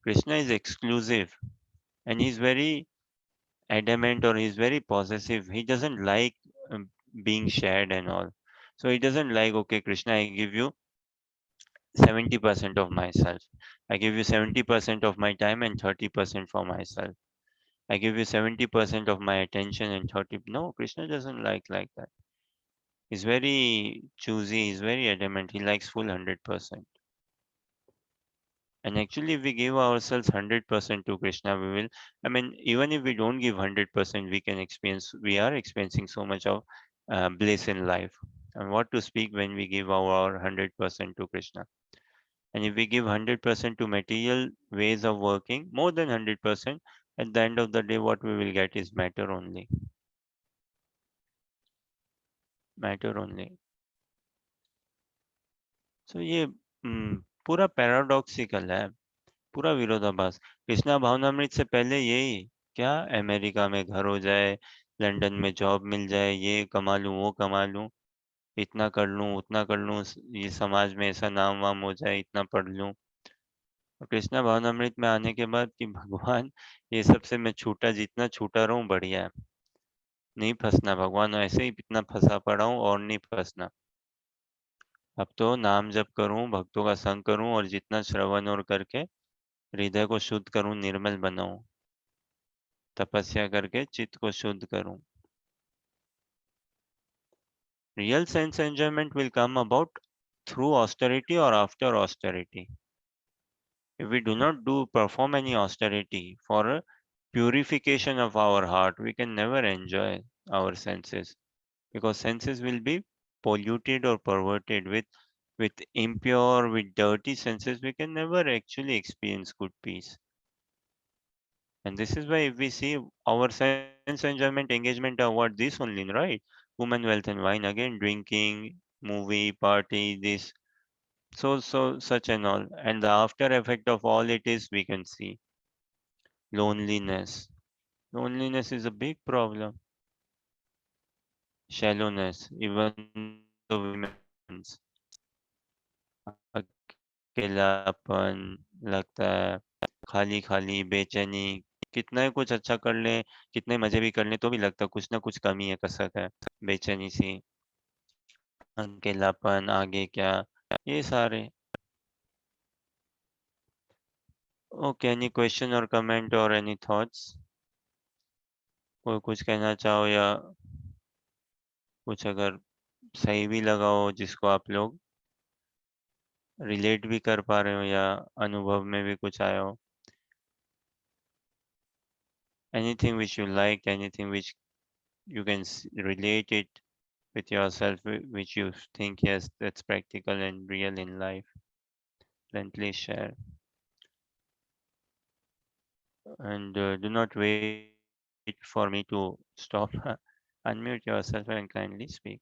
Krishna is exclusive and he is very adamant, or he's very possessive. He doesn't like being shared and all. So he doesn't like, okay, Krishna, I give you 70% of myself. I give you 70% of my time and 30% for myself. I give you 70% of my attention and 30. No, Krishna doesn't like that. He's very choosy. He's very adamant. He likes full 100%. And actually, if we give ourselves 100% to Krishna, we will, I mean, even if we don't give 100%, we are experiencing so much of bliss in life. And what to speak when we give our 100% to Krishna. And if we give 100% to material ways of working, more than 100%, at the end of the day, what we will get is matter only. Matter only. So ये पूरा paradoxical है, पूरा विरोधाभास। कृष्णा भावनामृत से पहले यही, क्या America में घर हो जाए, लंदन में जॉब मिल जाए, ये कमा लूं वो कमा लूं, इतना कर लूं उतना कर लूं, ये समाज में ऐसा नाम वाम हो जाए, इतना पढ़ लूं। और कृष्णा भावनामृत में आने के बाद कि भगवान, ये सबसे मैं छूटा, जितना छूटा रहूं बढ़िया है, नहीं फंसना भगवान, ऐसे ही इतना फंसा पड़ा हूं और नहीं फंसना। अब तो नाम जप करूं, भक्तों का संग करूं, और जितना श्रवण और करके हृदय को शुद्ध करूं, निर्मल बनाऊं, तपस्या करके चित्त को शुद्ध करूं। Real sense enjoyment will come about through austerity or after austerity. If we do not perform any austerity for a purification of our heart, we can never enjoy our senses, because senses will be polluted or perverted with impure, with dirty senses. We can never actually experience good peace. And this is why if we see our sense enjoyment engagement are what this only, right? Woman, wealth and wine, again drinking, movie, party, this, so such and all. And the after effect of all it is, we can see loneliness. Loneliness is a big problem. Shallowness, even the women's, अकेलापन लगता है, खाली खाली बेचैनी, कितना ही कुछ अच्छा कर ले, कितने मजे भी कर ले, तो भी लगता है कुछ ना कुछ कमी है, कसक है, बेचैनी सी, अकेलापन, आगे क्या, ये सारे। ओके, एनी क्वेश्चन और कमेंट और एनी थॉट्स? कोई कुछ कहना चाहो, या कुछ अगर सही भी लगा हो जिसको आप लोग रिलेट भी कर पा रहे हो, या अनुभव में भी कुछ आया हो, anything which you like, anything which you can relate it with yourself, which you think, yes, that's practical and real in life, then please share. And do not wait for me to stop. Unmute yourself and kindly speak.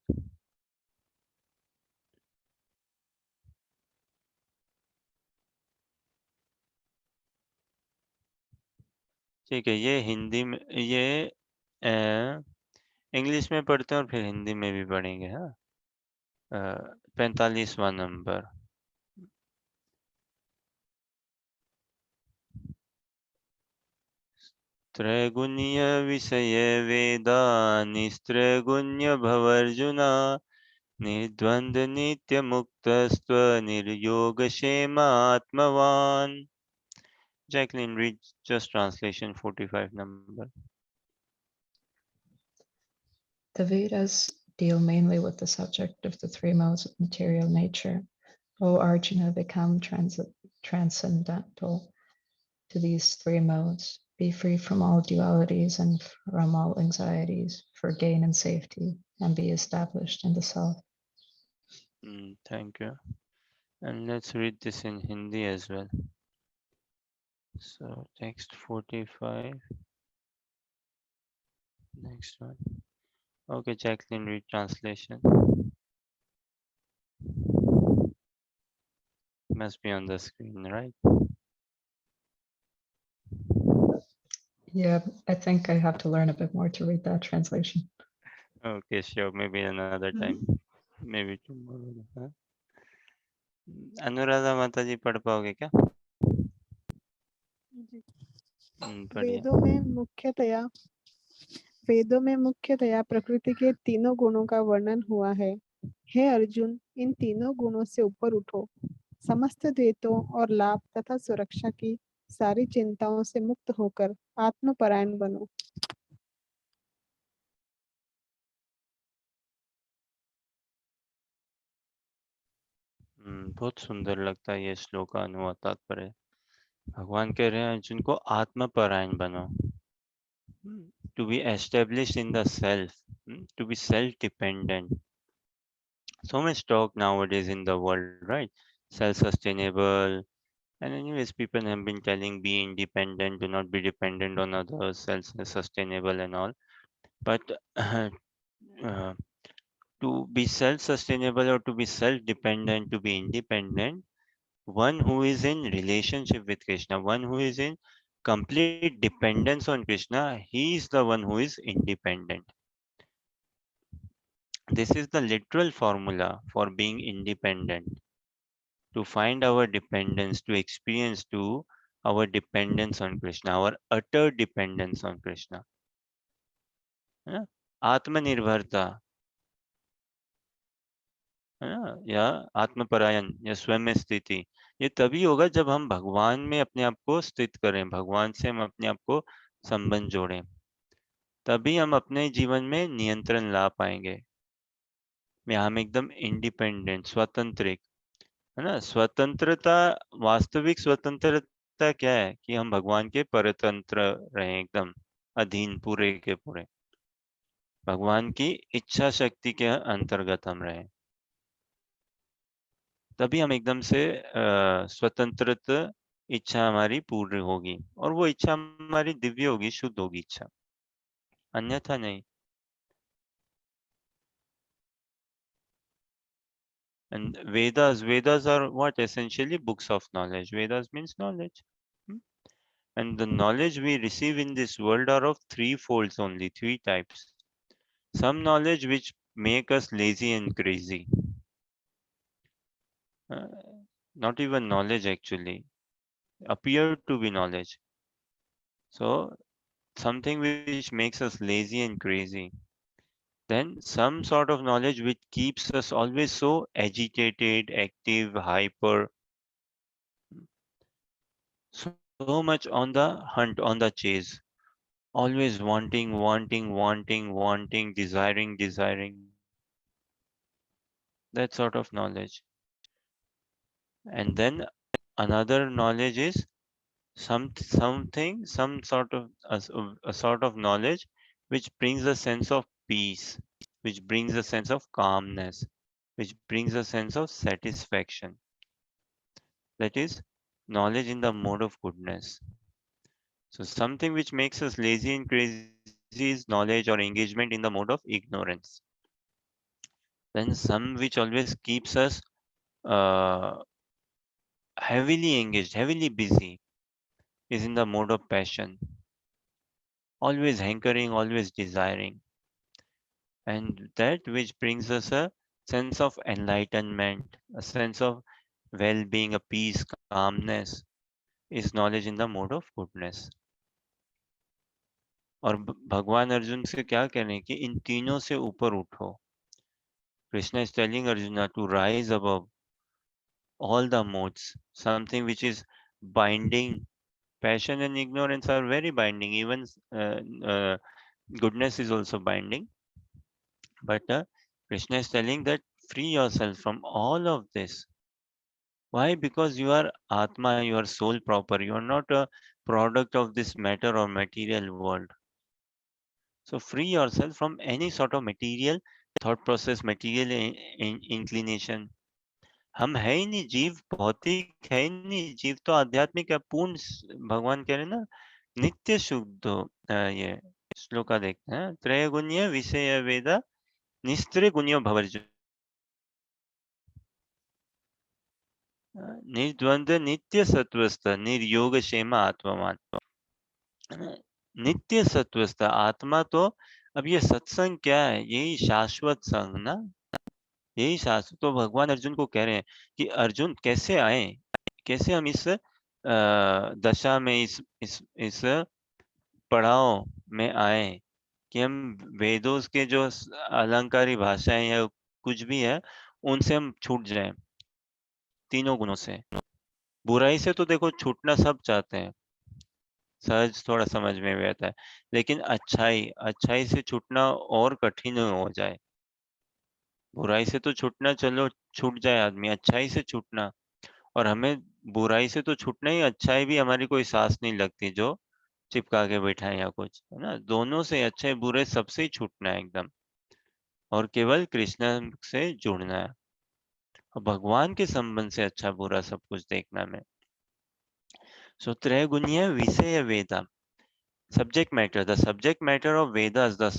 ठीक है, ये हिंदी में, ये English में पढ़ते हैं और फिर हिंदी में भी पढ़ेंगे। हाँ, 45वां नंबर। त्रैगुण्य विषय वेदा निस्त्रैगुण्य भवर्जुना निर्द्वंद नित्य मुक्तस्त्व निर्योग क्षेमात्मवान। Jacqueline, read just translation 45 number. The Vedas deal mainly with the subject of the three modes of material nature. O Arjuna, become transcendental to these three modes. Be free from all dualities and from all anxieties for gain and safety, and be established in the self. Thank you. And let's read this in Hindi as well. So text 45. Next one. Okay, Jacqueline, read translation. Must be on the screen, right? Yeah, I think I have to learn a bit more to read that translation. Okay, sure. Maybe another time. Mhm. Maybe tomorrow. हाँ? अनुराधा माता जी पढ़ पाओगे क्या? जी। बढ़िया। वेदों में मुख्यतया प्रकृति के तीनों गुणों का वर्णन हुआ है। हे अर्जुन, इन तीनों गुणों से ऊपर उठो, समस्त द्वैतों और लाभ तथा सुरक्षा की सारी चिंताओं से मुक्त होकर आत्मपरायण बनो। बहुत सुंदर लगता है ये श्लोक का अनुवाद तात्पर्य। भगवान कह रहे हैं अर्जुन को आत्मपरायण बनो, to be established in the self, to be self-dependent. So much talk nowadays in the world, right? Self-sustainable. And anyways, people have been telling be independent, do not be dependent on others, self-sustainable and all. But uh, to be self-sustainable or to be self-dependent, to be independent, one who is in relationship with Krishna, one who is in complete dependence on Krishna, he is the one who is independent. This is the literal formula for being independent. To find our dependence, to experience to our dependence on Krishna, our utter dependence on Krishna. है ना? आत्मनिर्भरता, है ना? या आत्मपरायण या स्वयं में स्थिति, ये तभी होगा जब हम भगवान में अपने आप को स्थित करें, भगवान से हम अपने आप को संबंध जोड़ें, तभी हम अपने जीवन में नियंत्रण ला पाएंगे। में हम एकदम इंडिपेंडेंट, स्वतंत्र, है ना? स्वतंत्रता, वास्तविक स्वतंत्रता क्या है कि हम भगवान के परतंत्र रहे, एकदम अधीन, पूरे के पूरे भगवान की इच्छा शक्ति के अंतर्गत हम रहे, तभी हम एकदम से स्वतंत्र, इच्छा हमारी पूर्ण होगी और वो इच्छा हमारी दिव्य होगी, शुद्ध होगी इच्छा, अन्यथा नहीं। And Vedas are what? Essentially books of knowledge. Vedas means knowledge. Hmm? And the knowledge we receive in this world are of three folds only, three types. Some knowledge which make us lazy and crazy. Uh, Not even knowledge actually, appear to be knowledge. So something which makes us lazy and crazy. Then some sort of knowledge which keeps us always so agitated, active, hyper, so much on the hunt, on the chase, always wanting, desiring, that sort of knowledge. And then another knowledge is some sort of a sort of knowledge which brings a sense of peace, which brings a sense of calmness, which brings a sense of satisfaction. That is knowledge in the mode of goodness. So something which makes us lazy and crazy is knowledge or engagement in the mode of ignorance. Then some which always keeps us uh, heavily engaged, heavily busy, is in the mode of passion, always hankering, always desiring. And that which brings us a sense of enlightenment, a sense of well-being, a peace, calmness, is knowledge in the mode of goodness. और भगवान अर्जुन से क्या कह रहे हैं कि इन तीनों से ऊपर उठो. Krishna is telling Arjuna to rise above all the modes, something which is binding. Passion and ignorance are very binding. Even uh, goodness is also binding. But Krishna is telling that free yourself from all of this. Why? Because you are Atma, you are soul proper. You are not a product of this matter or material world. So free yourself from any sort of material thought process, material inclination. हम है ही नहीं जीव, भौतिक है ही नहीं, जीव तो आध्यात्मिक है, पूर्ण भगवान कह रहे हैं ना, नित्य शुद्ध हो ये श्लोका देखते हैं। त्रयगुण्य विषय वेद निस्त्रिगुण्यो भवर्जु निर्द्वंद नित्य सत्वस्थ निर्योग क्षेम आत्मवान। नित्य सत्वस्थ आत्मा तो अब ये सत्संग क्या है? यही शाश्वत संग ना, यही शाश्वत। तो भगवान अर्जुन को कह रहे हैं कि अर्जुन कैसे आए, कैसे हम इस दशा में इस पड़ाव में आए कि हम वेदों के जो अलंकारी भाषाएं या कुछ भी है उनसे हम छूट जाएं, तीनों गुणों से। बुराई से तो देखो छूटना सब चाहते हैं, सहज थोड़ा समझ में भी आता है, लेकिन अच्छाई अच्छाई से छूटना और कठिन हो जाए। बुराई से तो छूटना चलो छूट जाए आदमी, अच्छाई से छूटना, और हमें बुराई से तो छूटना ही, अच्छाई भी हमारी कोई सांस नहीं लगती जो चिपका के बैठा है या कुछ, है ना। दोनों से, अच्छे बुरे सबसे ही छूटना है एकदम, और केवल कृष्ण से जुड़ना है, और भगवान के संबंध से अच्छा बुरा सब कुछ देखना में। सो त्रैगुण्य विषय वेदा, subject matter, the subject matter of Vedas, the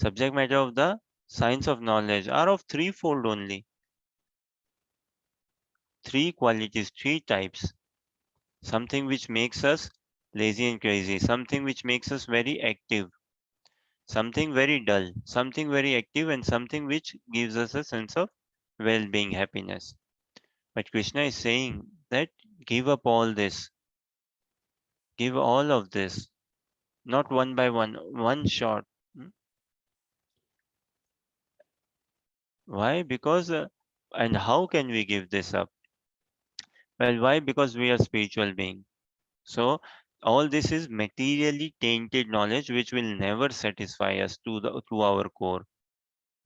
subject matter of the science of knowledge are of threefold only. Three qualities, three types. Something which makes us lazy and crazy, something which makes us very active, something very dull, something very active, and something which gives us a sense of well-being, happiness. But Krishna is saying that give up all this, give all of this, not one by one shot. Hmm? Why? Because, and how can we give this up? Well, why? Because we are spiritual beings. So all this is materially tainted knowledge which will never satisfy us to our core.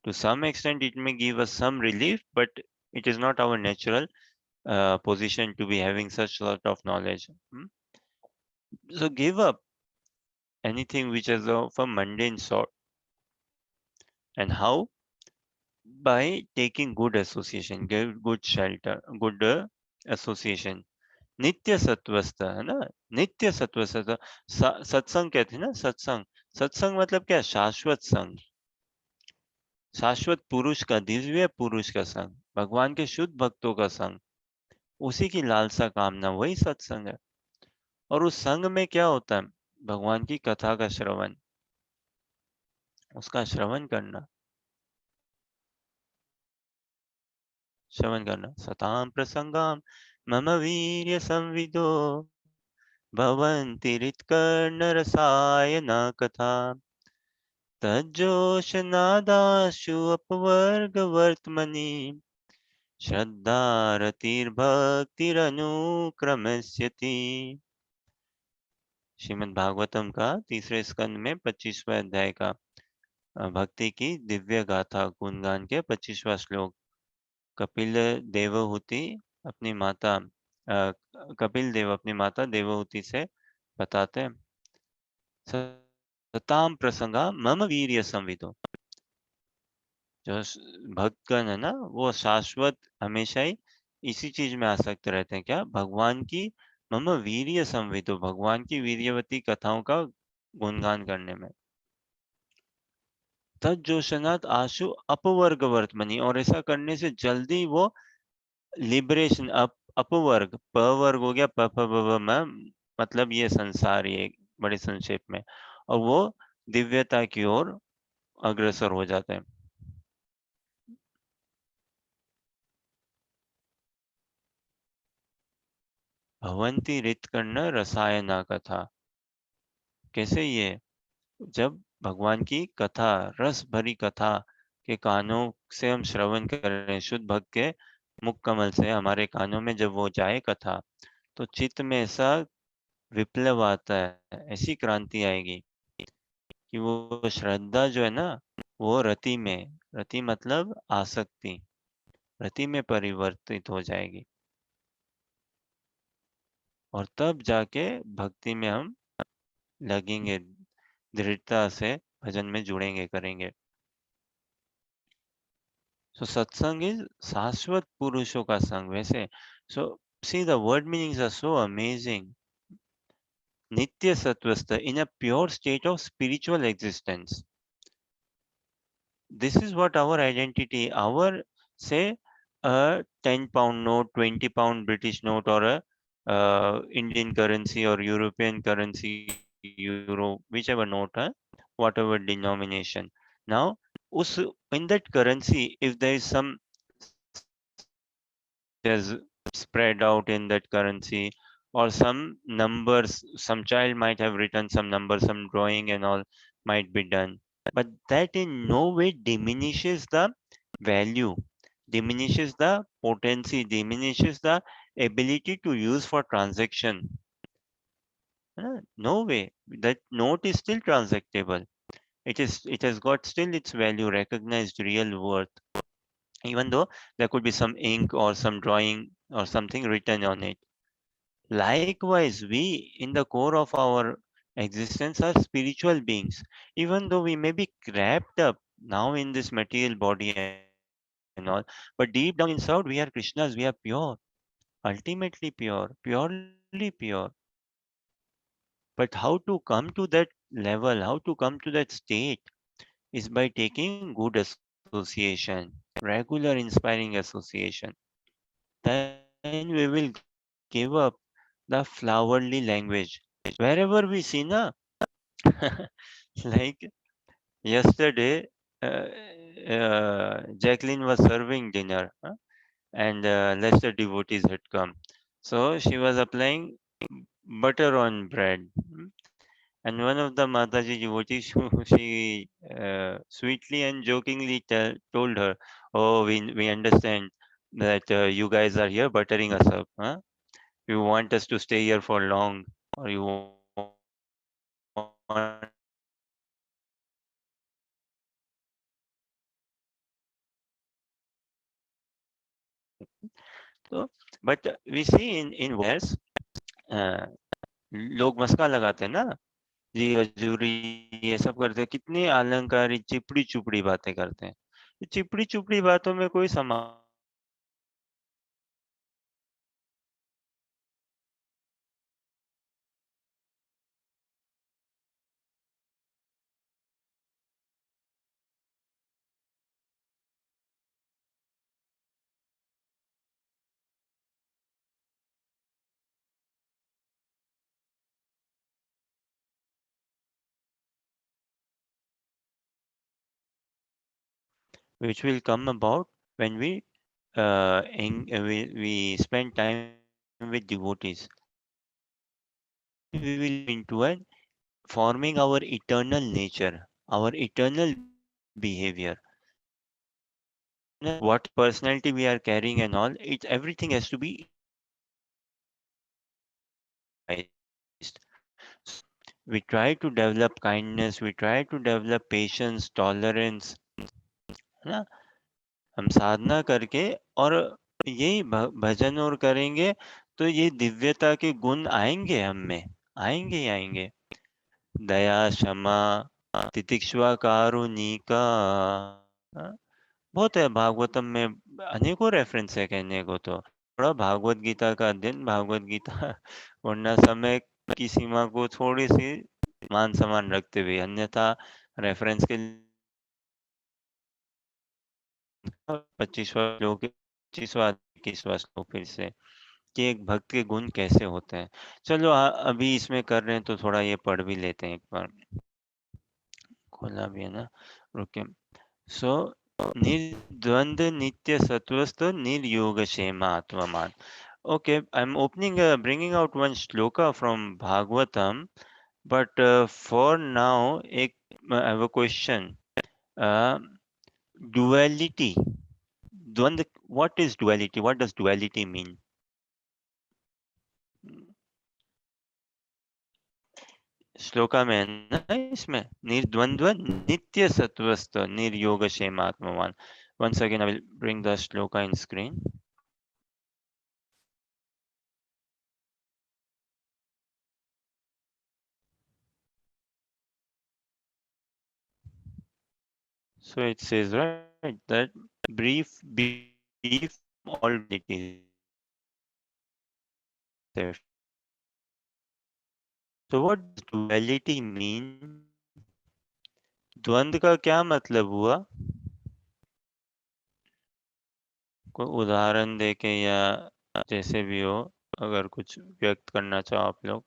To some extent, it may give us some relief, but it is not our natural position to be having such lot of knowledge. So give up anything which is of a mundane sort. And how? By taking good association, good shelter, good association. नित्य सत्वस्थ है ना, नित्य सत्वस्थ। सत्संग कहते हैं ना, सत्संग, सत्संग मतलब क्या? शाश्वत संग, शाश्वत पुरुष का, दिव्य पुरुष का संग, भगवान के शुद्ध भक्तों का संग, उसी की लालसा कामना, वही सत्संग है। और उस संग में क्या होता है? भगवान की कथा का श्रवण, उसका श्रवण करना, श्रवण करना। सताम प्रसंगाम मम वीर्य संविदो भवन्ति हृत्कर्ण रसायन कथा तज्जोषनादाशु अपवर्गवर्त्मनि श्रद्धारतिर्भक्तिरनुक्रमस्यति। श्रीमद् भागवतम का तीसरे स्कंद में 25वें अध्याय का भक्ति की दिव्य गाथा गुणगान के 25वां श्लोक। कपिल देवहूति अपनी माता कपिल देव अपनी माता देवहूति से बताते हैं, सताम प्रसंगा मम वीर्य संविदो। जो भक्तगण है ना, वो शाश्वत हमेशा ही इसी चीज में आसक्त रहते हैं, क्या? भगवान की मम वीर्य संविदो, भगवान की वीर्यवती कथाओं का गुणगान करने में। तज्जोशनात् आशु अपवर्ग वर्तमनि, और ऐसा करने से जल्दी वो लिबरेशन, अपवर्ग, पवर्ग हो गया, प फ ब भ म, मतलब ये संसार, ये बड़े संक्षेप में, और वो दिव्यता की ओर अग्रसर हो जाते हैं। भवंती रितकर्ण रसायना कथा, कैसे? ये जब भगवान की कथा, रस भरी कथा के कानों से हम श्रवण कर रहे हैं, शुद्ध भक्त के मुख कमल से हमारे कानों में जब वो जाए कथा, तो चित्त में ऐसा विप्लव आता है, ऐसी क्रांति आएगी कि वो श्रद्धा जो है ना, वो रति में, रति मतलब आसक्ति, रति में परिवर्तित हो जाएगी, और तब जाके भक्ति में हम लगेंगे, दृढ़ता से भजन में जुड़ेंगे, करेंगे। सो सत्संग इज शाश्वत पुरुषों का संग। वैसे so see the word meanings are so amazing. Nitya Satvastha, in a pure state of spiritual existence. This is what our identity, our, say, a 10 pound note, 20 pound British note, or a Indian currency or European currency, euro, whichever note, whatever denomination. Now, us, in that currency, if there is some symbols which has spread out in that currency, or some numbers, some child might have written some numbers, some drawing and all might be done, but that in no way diminishes the value, diminishes the potency, diminishes the ability to use for transaction. No way. That note is still transactable. It has got still its value, recognized real worth, even though there could be some ink or some drawing or something written on it. Likewise, we in the core of our existence are spiritual beings, even though we may be wrapped up now in this material body and all, but deep down inside we are Krishnas, we are pure, ultimately pure, purely pure. But how to come to that level, how to come to that state, is by taking good association, regular inspiring association. Then we will give up the flowery language. Wherever we see, na, like yesterday, Jacqueline was serving dinner, and lesser devotees had come. So she was applying butter on bread. And one of the Mataji devotees, she sweetly and jokingly told her, "Oh, we understand that you guys are here buttering us up. Huh? You want us to stay here for long, or you want us to stay here for so, but we see in warfare, लोग मस्का लगाते हैं ना, जी हजूरी ये सब करते हैं, कितने अलंकारी चिपड़ी चुपड़ी बातें करते हैं। ये चिपड़ी चुपड़ी बातों में कोई समाज नहीं है, कोई समाज नहीं है। which will come about when we spend time with devotees. Then we will move into a forming our eternal nature, our eternal behavior. Whatever personality we are carrying and all, it everything has to be internalized. So we try to develop kindness, we try to develop patience, tolerance, है ना? हम साधना करके और यही भजन और करेंगे तो ये दिव्यता के गुण आएंगे हम में, आएंगे ही आएंगे। दया, क्षमा, तितिक्षवा, कारुणिका, हाँ, बहुत है भागवतम में, अनेकों रेफरेंस है कहने को तो। थोड़ा भागवत गीता का अध्ययन, भागवत गीता वरना समय की सीमा को थोड़ी सी मान सम्मान रखते हुए, अन्यथा रेफरेंस के लिए 25वां श्लोक, 25वां 21वां श्लोक फिर से, कि एक भक्त के गुण कैसे होते हैं। चलो अभी इसमें कर रहे हैं तो थोड़ा ये पढ़ भी लेते हैं एक बार, खोला भी है ना, रुके। सो निर्द्वंद नित्य सत्वस्थ निर्योग क्षेमा आत्ममान. Okay, I'm opening, bringing out one shloka from Bhagavatam, but for now, I have a question. Uh, Duality. Dvand, what is duality? What does duality mean? Shloka में है ना इसमें, निर्द्वंद्व नित्य सत्वस्थ निर्योग क्षेमात्मवान. Once again, I will bring the shloka in screen. So it says, right, that be free from all dualities, except self. So what does duality mean? द्वंद्व का क्या मतलब हुआ? कोई उदाहरण देके या जैसे भी हो, अगर कुछ व्यक्त करना चाहो आप लोग।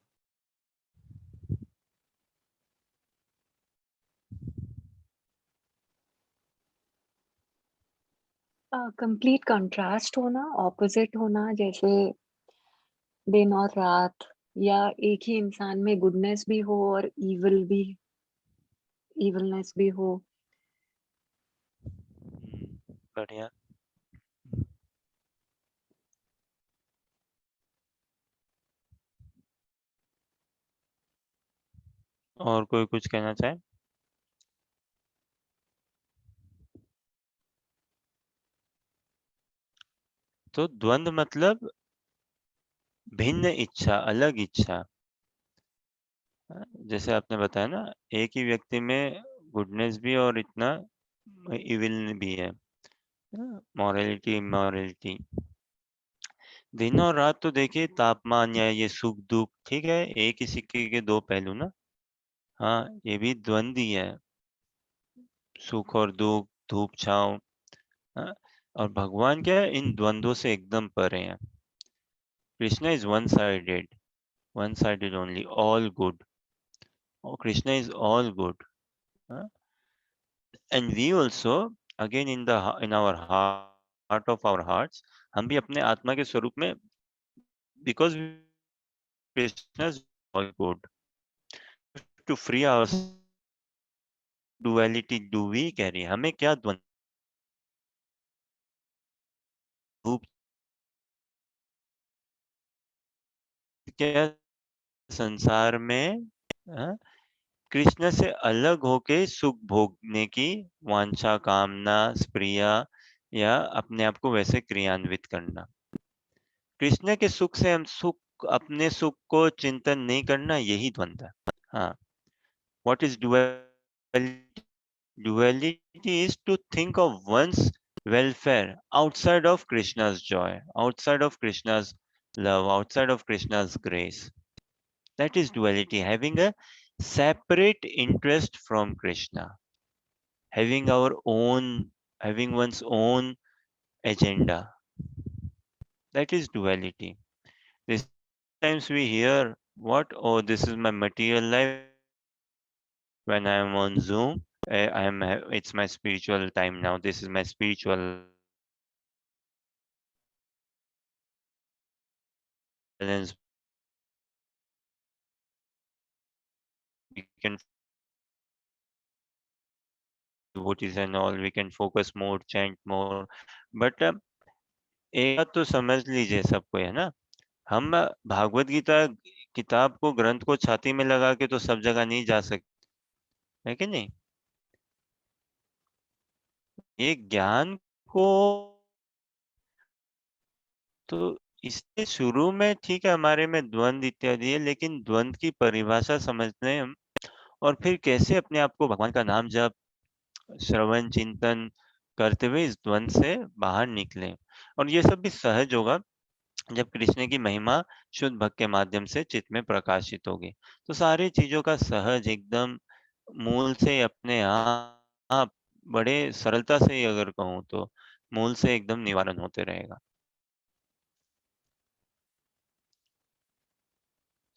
कंप्लीट कंट्रास्ट होना, ऑपोजिट होना, जैसे दिन और रात, या एक ही इंसान में गुडनेस भी हो और इविलनेस भी हो। बढ़िया। और कोई कुछ कहना चाहे? तो द्वंद्व मतलब भिन्न इच्छा, अलग इच्छा। जैसे आपने बताया ना, एक ही व्यक्ति में गुडनेस भी और इतना इविल भी है, मॉरलिटी इमोरलिटी। दिन और रात तो देखिए, तापमान या ये सुख दुख, ठीक है, एक ही सिक्के के दो पहलू ना। हाँ, ये भी द्वंद्व ही है, सुख और दुख, धूप छांव। हाँ, और भगवान क्या है, इन द्वंद्वों से एकदम परे हैं। Krishna is one sided only, all good. और Krishna is all good. And we also, again in our heart of our hearts, हम भी अपने आत्मा के स्वरूप में, because Krishna is all good, to free our duality. Do we कह रही है हमें क्या द्वंद्व, धूप क्या संसार में, हाँ, कृष्ण से अलग होके सुख भोगने की वांछा, कामना, स्प्रिया, या अपने आप को वैसे क्रियान्वित करना। कृष्ण के सुख से हम सुख, अपने सुख को चिंतन नहीं करना, यही द्वंद्व है। हाँ, what is duality? Duality is to think of one's welfare outside of Krishna's joy, outside of Krishna's love, outside of Krishna's grace. That is duality, having a separate interest from Krishna, having our own, having one's own agenda. That is duality. This times we hear what, oh, this is my material life. When I am on Zoom, it's my spiritual time now. This is my spiritual balance. We can devotees and all, we can focus more, chant more. But एक बात तो समझ लीजिए सबको, है ना, हम भागवत गीता किताब को, ग्रंथ को छाती में लगा के तो सब जगह नहीं जा सकते, है कि नहीं? ये ज्ञान को, तो इसके शुरू में ठीक है हमारे में द्वंद इत्यादि है, लेकिन द्वंद की परिभाषा समझने हम, और फिर कैसे अपने आप को भगवान का नाम जप, श्रवण, चिंतन करते हुए इस द्वंद से बाहर निकले। और ये सब भी सहज होगा जब कृष्ण की महिमा शुद्ध भक्त के माध्यम से चित्त में प्रकाशित होगी। तो सारी चीजों का सहज एकदम मूल से अपने आप, बड़े सरलता से ही अगर कहूँ तो मूल से एकदम निवारण होते रहेगा।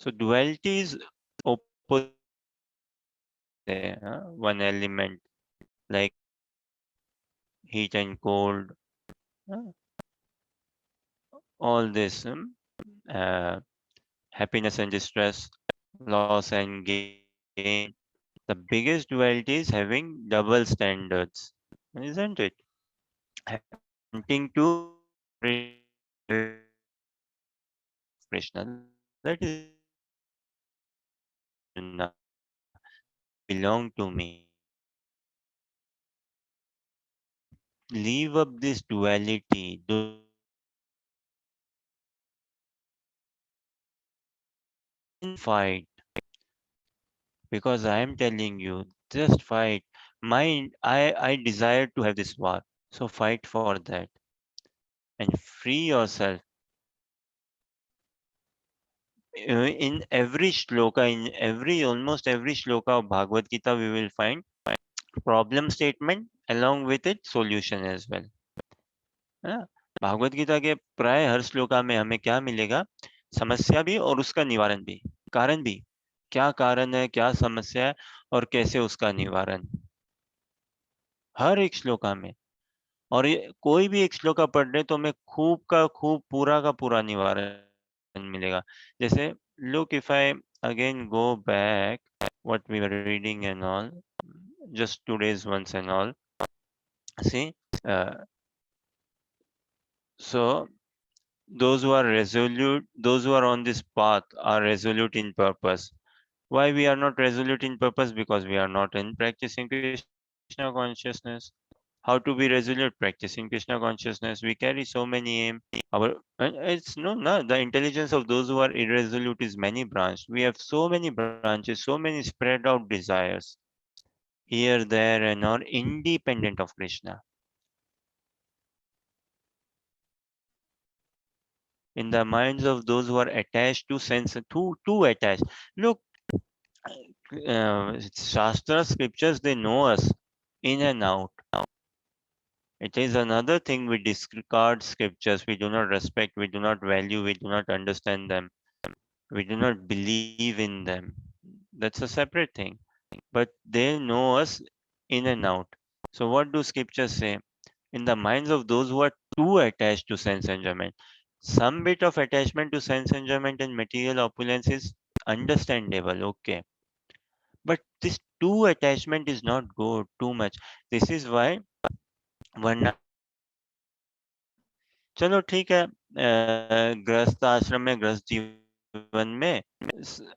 So duality is opposite, one element like heat and cold, uh, all this, uh, happiness and distress, loss and gain. The biggest duality is having double standards, isn't it? Wanting to Krishna, that is Krishna, belong to me. Leave up this duality. Don't fight, because I am telling you, just fight. I desire to have this war, so fight for that and free yourself. in every shloka, almost every shloka of Bhagavad Gita, we will find problem statement along with its solution as well. है ना? भागवत गीता के प्राय हर श्लोका में हमें क्या मिलेगा? समस्या भी और उसका निवारण भी, कारण भी। क्या कारण है, क्या समस्या है और कैसे उसका निवारण, हर एक श्लोका में। और ये कोई भी एक श्लोका पढ़ रहे तो हमें खूब का खूब, पूरा का पूरा निवारण मिलेगा। जैसे look, if I again go back what we were reading and all, just today's ones and all, see, so those who are resolute, those who are on this path are resolute in purpose. Why we are not resolute in purpose? Because we are not in practicing Krishna consciousness. How to be resolute? Practicing Krishna consciousness. We carry so many aim. Our it's no, the intelligence of those who are irresolute is many branched. We have so many branches, so many spread out desires here, there, and all, independent of Krishna. In the minds of those who are attached to sense, too attached. Look, Shastra scriptures, they know us in and out. It is another thing we disregard scriptures, we do not respect, we do not value, we do not understand them, we do not believe in them. That's a separate thing. But they know us in and out. So what do scriptures say? In the minds of those who are too attached to sense enjoyment. Some bit of attachment to sense enjoyment and material opulence is understandable, okay. But this too attachment is not good, too much. This is why वर्णाश्रम में क्या होता है? चलो ठीक है, गृहस्थ आश्रम में, गृहस्थ जीवन में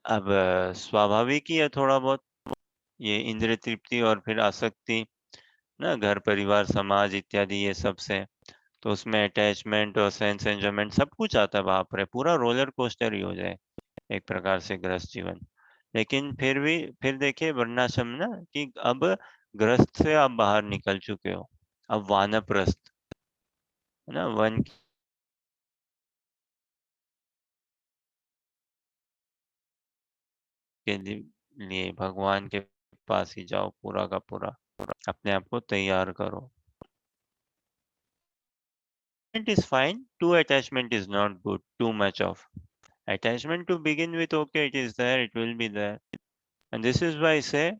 अब स्वाभाविक ही है थोड़ा बहुत ये इंद्रिय तृप्ति और फिर आसक्ति ना, घर परिवार समाज इत्यादि ये सब से, तो उसमें अटैचमेंट और सेंस एंजॉयमेंट सब कुछ आता है। बाप रे, पूरा रोलर कोस्टर ही हो जाए एक प्रकार से गृहस्थ जीवन। लेकिन फिर भी, फिर देखिए वर्णाश्रम ना, कि अब गृहस्थ से आप बाहर निकल चुके हो, अब वानप्रस्थ है ना, वन के लिए भगवान के पास ही जाओ, पूरा का पूरा अपने आप को तैयार करो। It is fine, too attachment is not good, too much of attachment to begin with, okay, it is there, it will be there. And this is why I say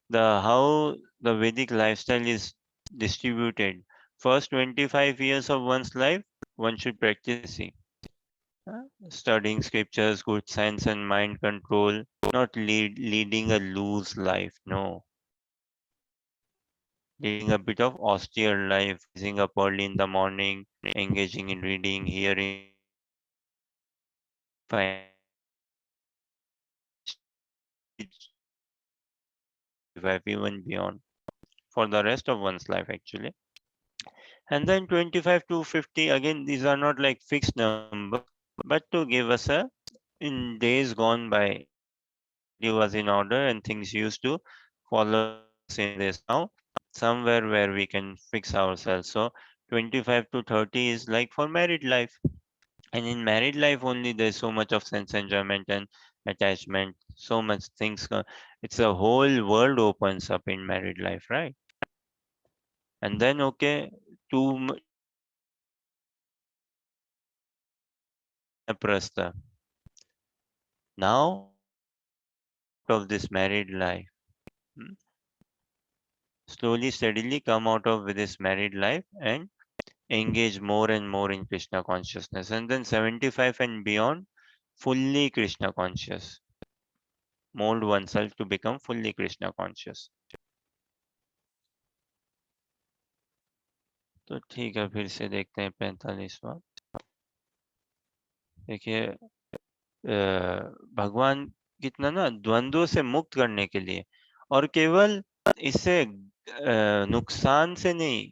the how the Vedic lifestyle is distributed. First 25 years of one's life, one should practice it. Studying scriptures, good sense and mind control, not leading a loose life, no. Leading a bit of austere life, rising up early in the morning, engaging in reading, hearing, even beyond, for the rest of one's life actually. And then 25 to 50, again, these are not like fixed number, but to give us a, in days gone by, it was in order and things used to follow us in this. Now, somewhere where we can fix ourselves. So 25 to 30 is like for married life. And in married life only, there's so much of sense enjoyment and attachment, so much things. It's a whole world opens up in married life, right? And then, okay, too much of attachment to sense enjoyment and vanaprastha. Now, come out of this married life. hmm, Slowly, steadily come out of this married life and engage more and more in Krishna consciousness. And then 75 and beyond, fully Krishna conscious. Mold oneself to become fully Krishna conscious. तो ठीक है, फिर से देखते हैं 45वां। देखिए, भगवान कितना ना द्वंद्वों से मुक्त करने के लिए, और केवल इससे नुकसान से नहीं,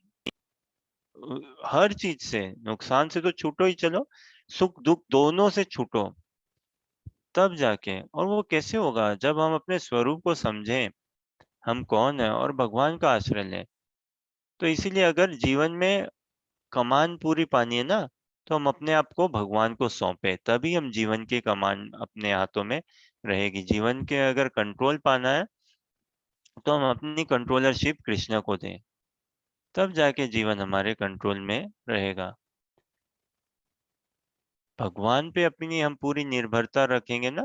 हर चीज से, नुकसान से तो छूटो ही, चलो सुख दुख दोनों से छूटो, तब जाके। और वो कैसे होगा? जब हम अपने स्वरूप को समझें, हम कौन है, और भगवान का आश्रय लें। तो इसीलिए अगर जीवन में कमान पूरी पानी है ना, तो हम अपने आप को भगवान को सौंपे, तभी हम जीवन की कमान अपने हाथों में रहेगी। जीवन के अगर कंट्रोल पाना है तो हम अपनी कंट्रोलरशिप कृष्ण को दें, तब जाके जीवन हमारे कंट्रोल में रहेगा। भगवान पे अपनी हम पूरी निर्भरता रखेंगे ना,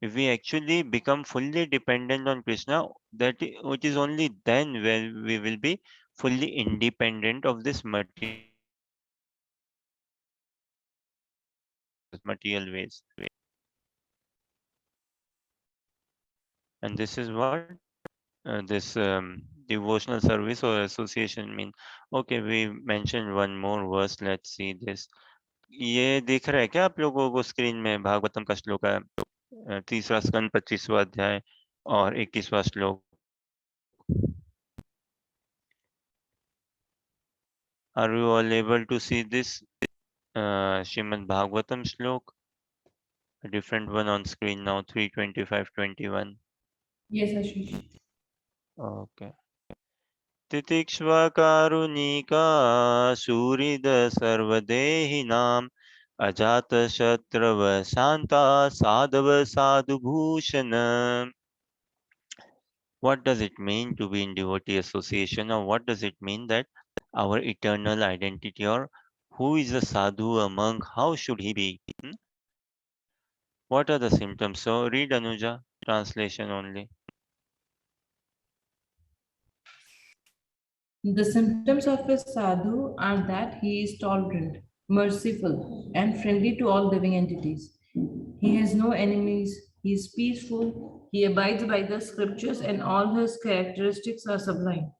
if we actually become fully dependent on Krishna, which is only then where we will be fully independent of this material ways. And this is what this devotional service or association mean. Okay, we mentioned one more verse. Let's see this. ये दिख रहा है क्या आप लोगों को screen में? भागवतम का श्लोक है, तीसरा स्कंद 25वां अध्याय और 21वां श्लोक। Are you all able to see this Shrimad Bhagavatam श्लोक? A different one on screen now, 3:25:21. Yes, Ashish. Okay. तितिक्ष्वा कारुणिका शूरिद सर्वदेहिनां अजातशत्रव Shanta साधव साधुभूषण. What does it mean to be in devotee association, or what does it mean that our eternal identity, or who is a sadhu, a monk, how should he be? What are the symptoms? So read Anuja, translation only. The symptoms of a sadhu are that he is tolerant, merciful, and friendly to all living entities. He has no enemies, he is peaceful, he abides by the scriptures, and all his characteristics are sublime.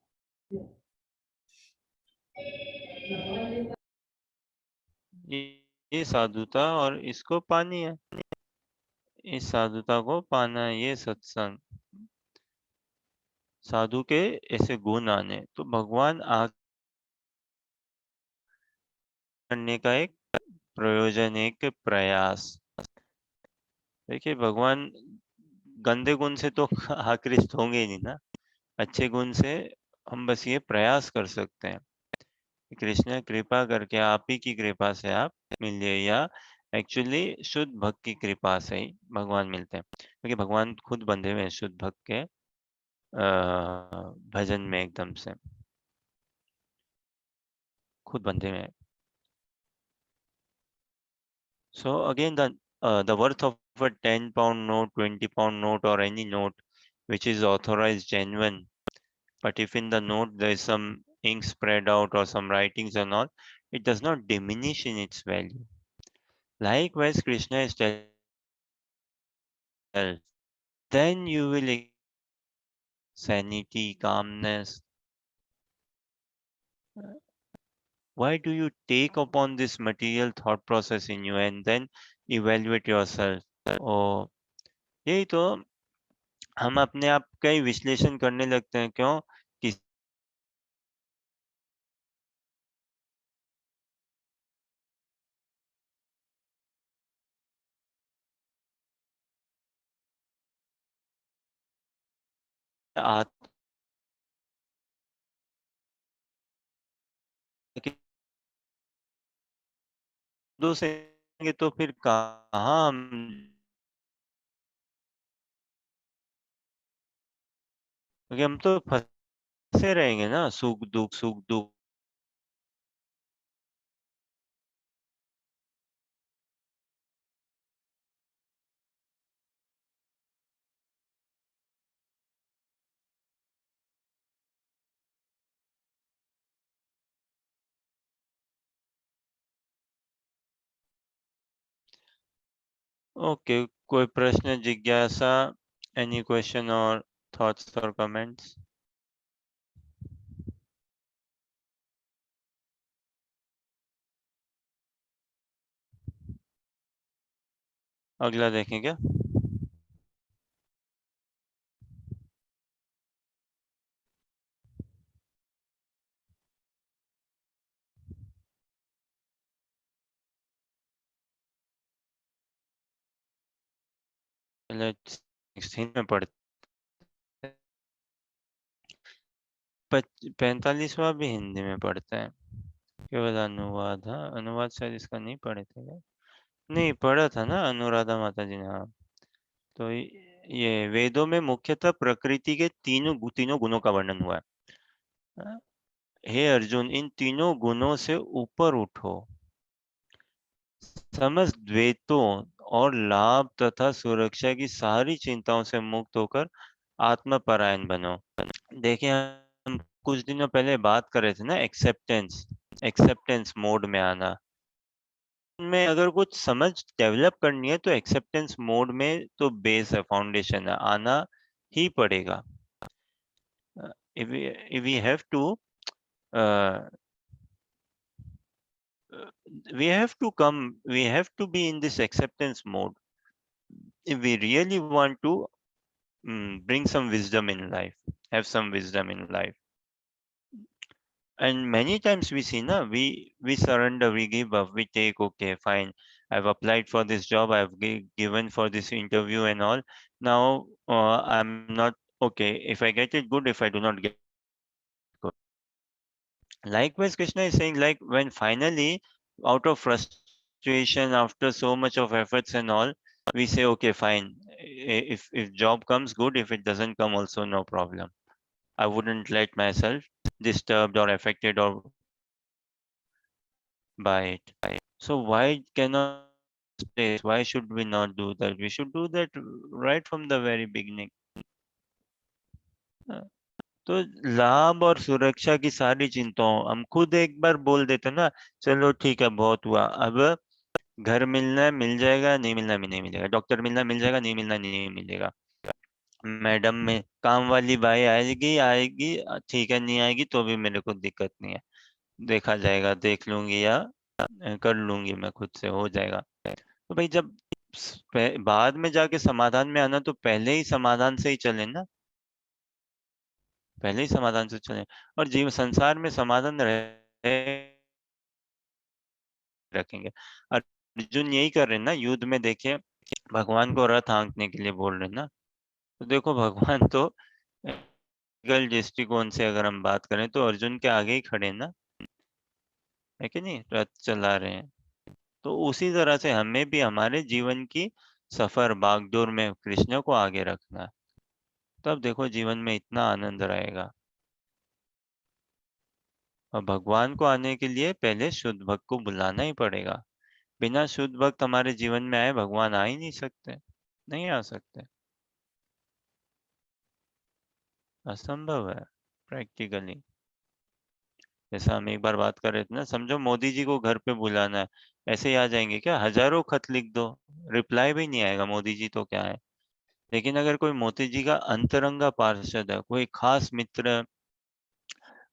ये साधुता और इसको पानी है, इस साधुता को पाना है, ये सत्संग, साधु के ऐसे गुण आने, तो भगवान आ करने का एक प्रयोजन, एक प्रयास। देखिए भगवान गंदे गुण से तो आकृष्ट होंगे ही नहीं ना, अच्छे गुण से हम बस ये प्रयास कर सकते हैं। कृष्ण कृपा करके, आप ही की कृपा से आप मिलिए, या एक्चुअली शुद्ध भक्त की कृपा से ही भगवान मिलते हैं, क्योंकि भगवान खुद बंधे हुए हैं शुद्ध भक्त के भजन में, एकदम से खुद बंधे हुए हैं। So again, the worth of a 10-pound note, 20-pound note, or any note which is authorized, genuine, but if in the note there is some ink spread out or some writings and all, it does not diminish in its value. Likewise, Krishna is telling, then you will sanity, calmness. Why do you take upon this material thought process in you and then evaluate yourself? Oh, यही तो, हम अपने आप का ही विश्लेषण करने लगते हैं। क्यों? कि आत्मा के दो से तो फिर कहाँ हम, क्योंकि हम तो फंसे रहेंगे ना, सुख दुख सुख दुख। ओके, कोई प्रश्न, जिज्ञासा, एनी क्वेश्चन और थॉट्स और कमेंट्स? अगला देखें क्या? पहले 16 में पढ़ते, 45वां भी हिंदी में पढ़ते हैं। केवल अनुवाद, हाँ अनुवाद शायद इसका नहीं पढ़े थे क्या? नहीं पढ़ा था ना अनुराधा माता जी ने, हाँ। तो ये वेदों में मुख्यतः प्रकृति के तीनों गुणों का वर्णन हुआ है। हाँ? हे अर्जुन, इन तीनों गुणों से ऊपर उठो, समस्त द्वैतों और लाभ तथा सुरक्षा की सारी चिंताओं से मुक्त होकर आत्मपरायण बनो। देखिए हम कुछ दिनों पहले बात कर रहे थे ना, एक्सेप्टेंस मोड में आना। में अगर कुछ समझ डेवलप करनी है तो एक्सेप्टेंस मोड में तो बेस है, फाउंडेशन है, आना ही पड़ेगा। if we have to uh, we have to be in this acceptance mode if we really want to bring some wisdom in life, have some wisdom in life. And many times we see na, we surrender, we give up, we take, okay fine, I've applied for this job, I've given for this interview and all. Now I'm not okay, if I get it good, if I do not get good. Likewise Krishna is saying, like when finally out of frustration after so much of efforts and all, we say okay fine, if job comes good, if it doesn't come also no problem, I wouldn't let myself disturbed or affected or by it. So why cannot we do that in the first place? Why should we not do that? We should do that right from the very beginning. हाँ, तो लाभ और सुरक्षा की सारी चिंताओं हम खुद एक बार बोल देते ना, चलो ठीक है बहुत हुआ, अब घर मिलना है मिल जाएगा, नहीं मिलना भी नहीं मिलेगा, डॉक्टर मिलना मिल जाएगा, नहीं मिलना नहीं मिलेगा, मैडम में काम वाली बाई आएगी आएगी, ठीक है, नहीं आएगी तो भी मेरे को दिक्कत नहीं है, देखा जाएगा, देख लूंगी या कर लूंगी, मैं खुद से हो जाएगा। तो भाई जब बाद में जाके समाधान में आना तो पहले ही समाधान से ही चले ना, पहले ही समाधान से चले। और जीव संसार में समाधान रखेंगे। अर्जुन यही कर रहे हैं ना युद्ध में, देखिए भगवान को रथ हाँकने के लिए बोल रहे हैं ना, तो देखो भगवान तो दृष्टिकोण से अगर हम बात करें तो अर्जुन के आगे ही खड़े हैं ना, है कि नहीं, रथ चला रहे हैं। तो उसी तरह से हमें भी हमारे जीवन की सफर बागडोर में कृष्ण को आगे रखना है, तब देखो जीवन में इतना आनंद रहेगा। और भगवान को आने के लिए पहले शुद्ध भक्त को बुलाना ही पड़ेगा। बिना शुद्ध भक्त हमारे जीवन में आए भगवान आ ही नहीं सकते, नहीं आ सकते, असंभव है प्रैक्टिकली। जैसा हम एक बार बात कर रहे थे ना, समझो मोदी जी को घर पे बुलाना है, ऐसे ही आ जाएंगे क्या? हजारों खत लिख दो, रिप्लाई भी नहीं आएगा, मोदी जी तो क्या है। लेकिन अगर कोई मोदी जी का अंतरंगा पार्षद है, कोई खास मित्र,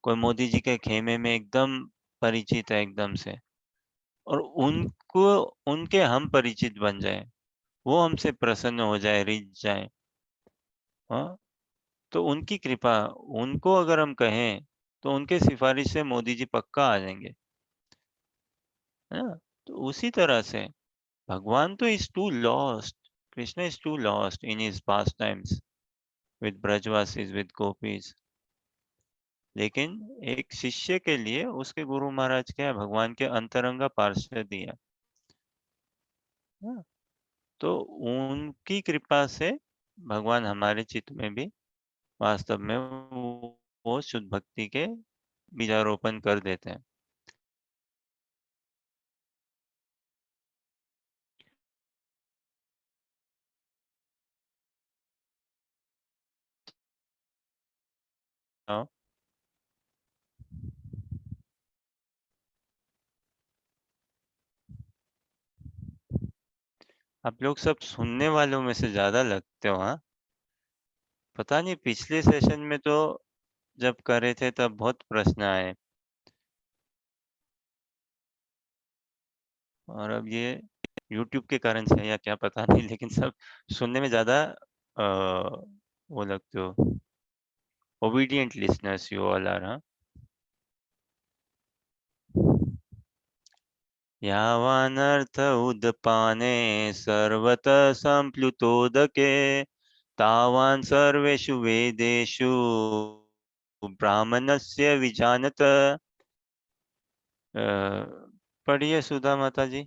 कोई मोदी जी के खेमे में एकदम परिचित है एकदम से, और उनको उनके हम परिचित बन जाए, वो हमसे प्रसन्न हो जाए, रिझ जाए, हाँ, तो उनकी कृपा, उनको अगर हम कहें तो उनके सिफारिश से मोदी जी पक्का आ जाएंगे, है ना। तो उसी तरह से भगवान तो is too lost, Krishna is too lost in his past times with ब्रजवासीज विद गोपीज। लेकिन एक शिष्य के लिए उसके गुरु महाराज क्या है? भगवान के अंतरंगा पार्षद ही है। हाँ, तो उनकी कृपा से भगवान हमारे चित्त में भी वास्तव में वो शुद्ध भक्ति के बीजारोपण कर देते हैं। हाँ, आप लोग सब सुनने वालों में से ज्यादा लगते हो, हाँ। पता नहीं पिछले सेशन में तो जब करे थे तब बहुत प्रश्न आए, और अब ये YouTube के कारण से है या क्या पता नहीं, लेकिन सब सुनने में ज्यादा वो लगते हो। Obedient listeners you all are, huh? यावानर्थ उदपाने सर्वतः सम्प्लुतोदके तावान् सर्वेषु वेदेषु ब्राह्मणस्य विजानत। पढ़िए सुधा माता जी।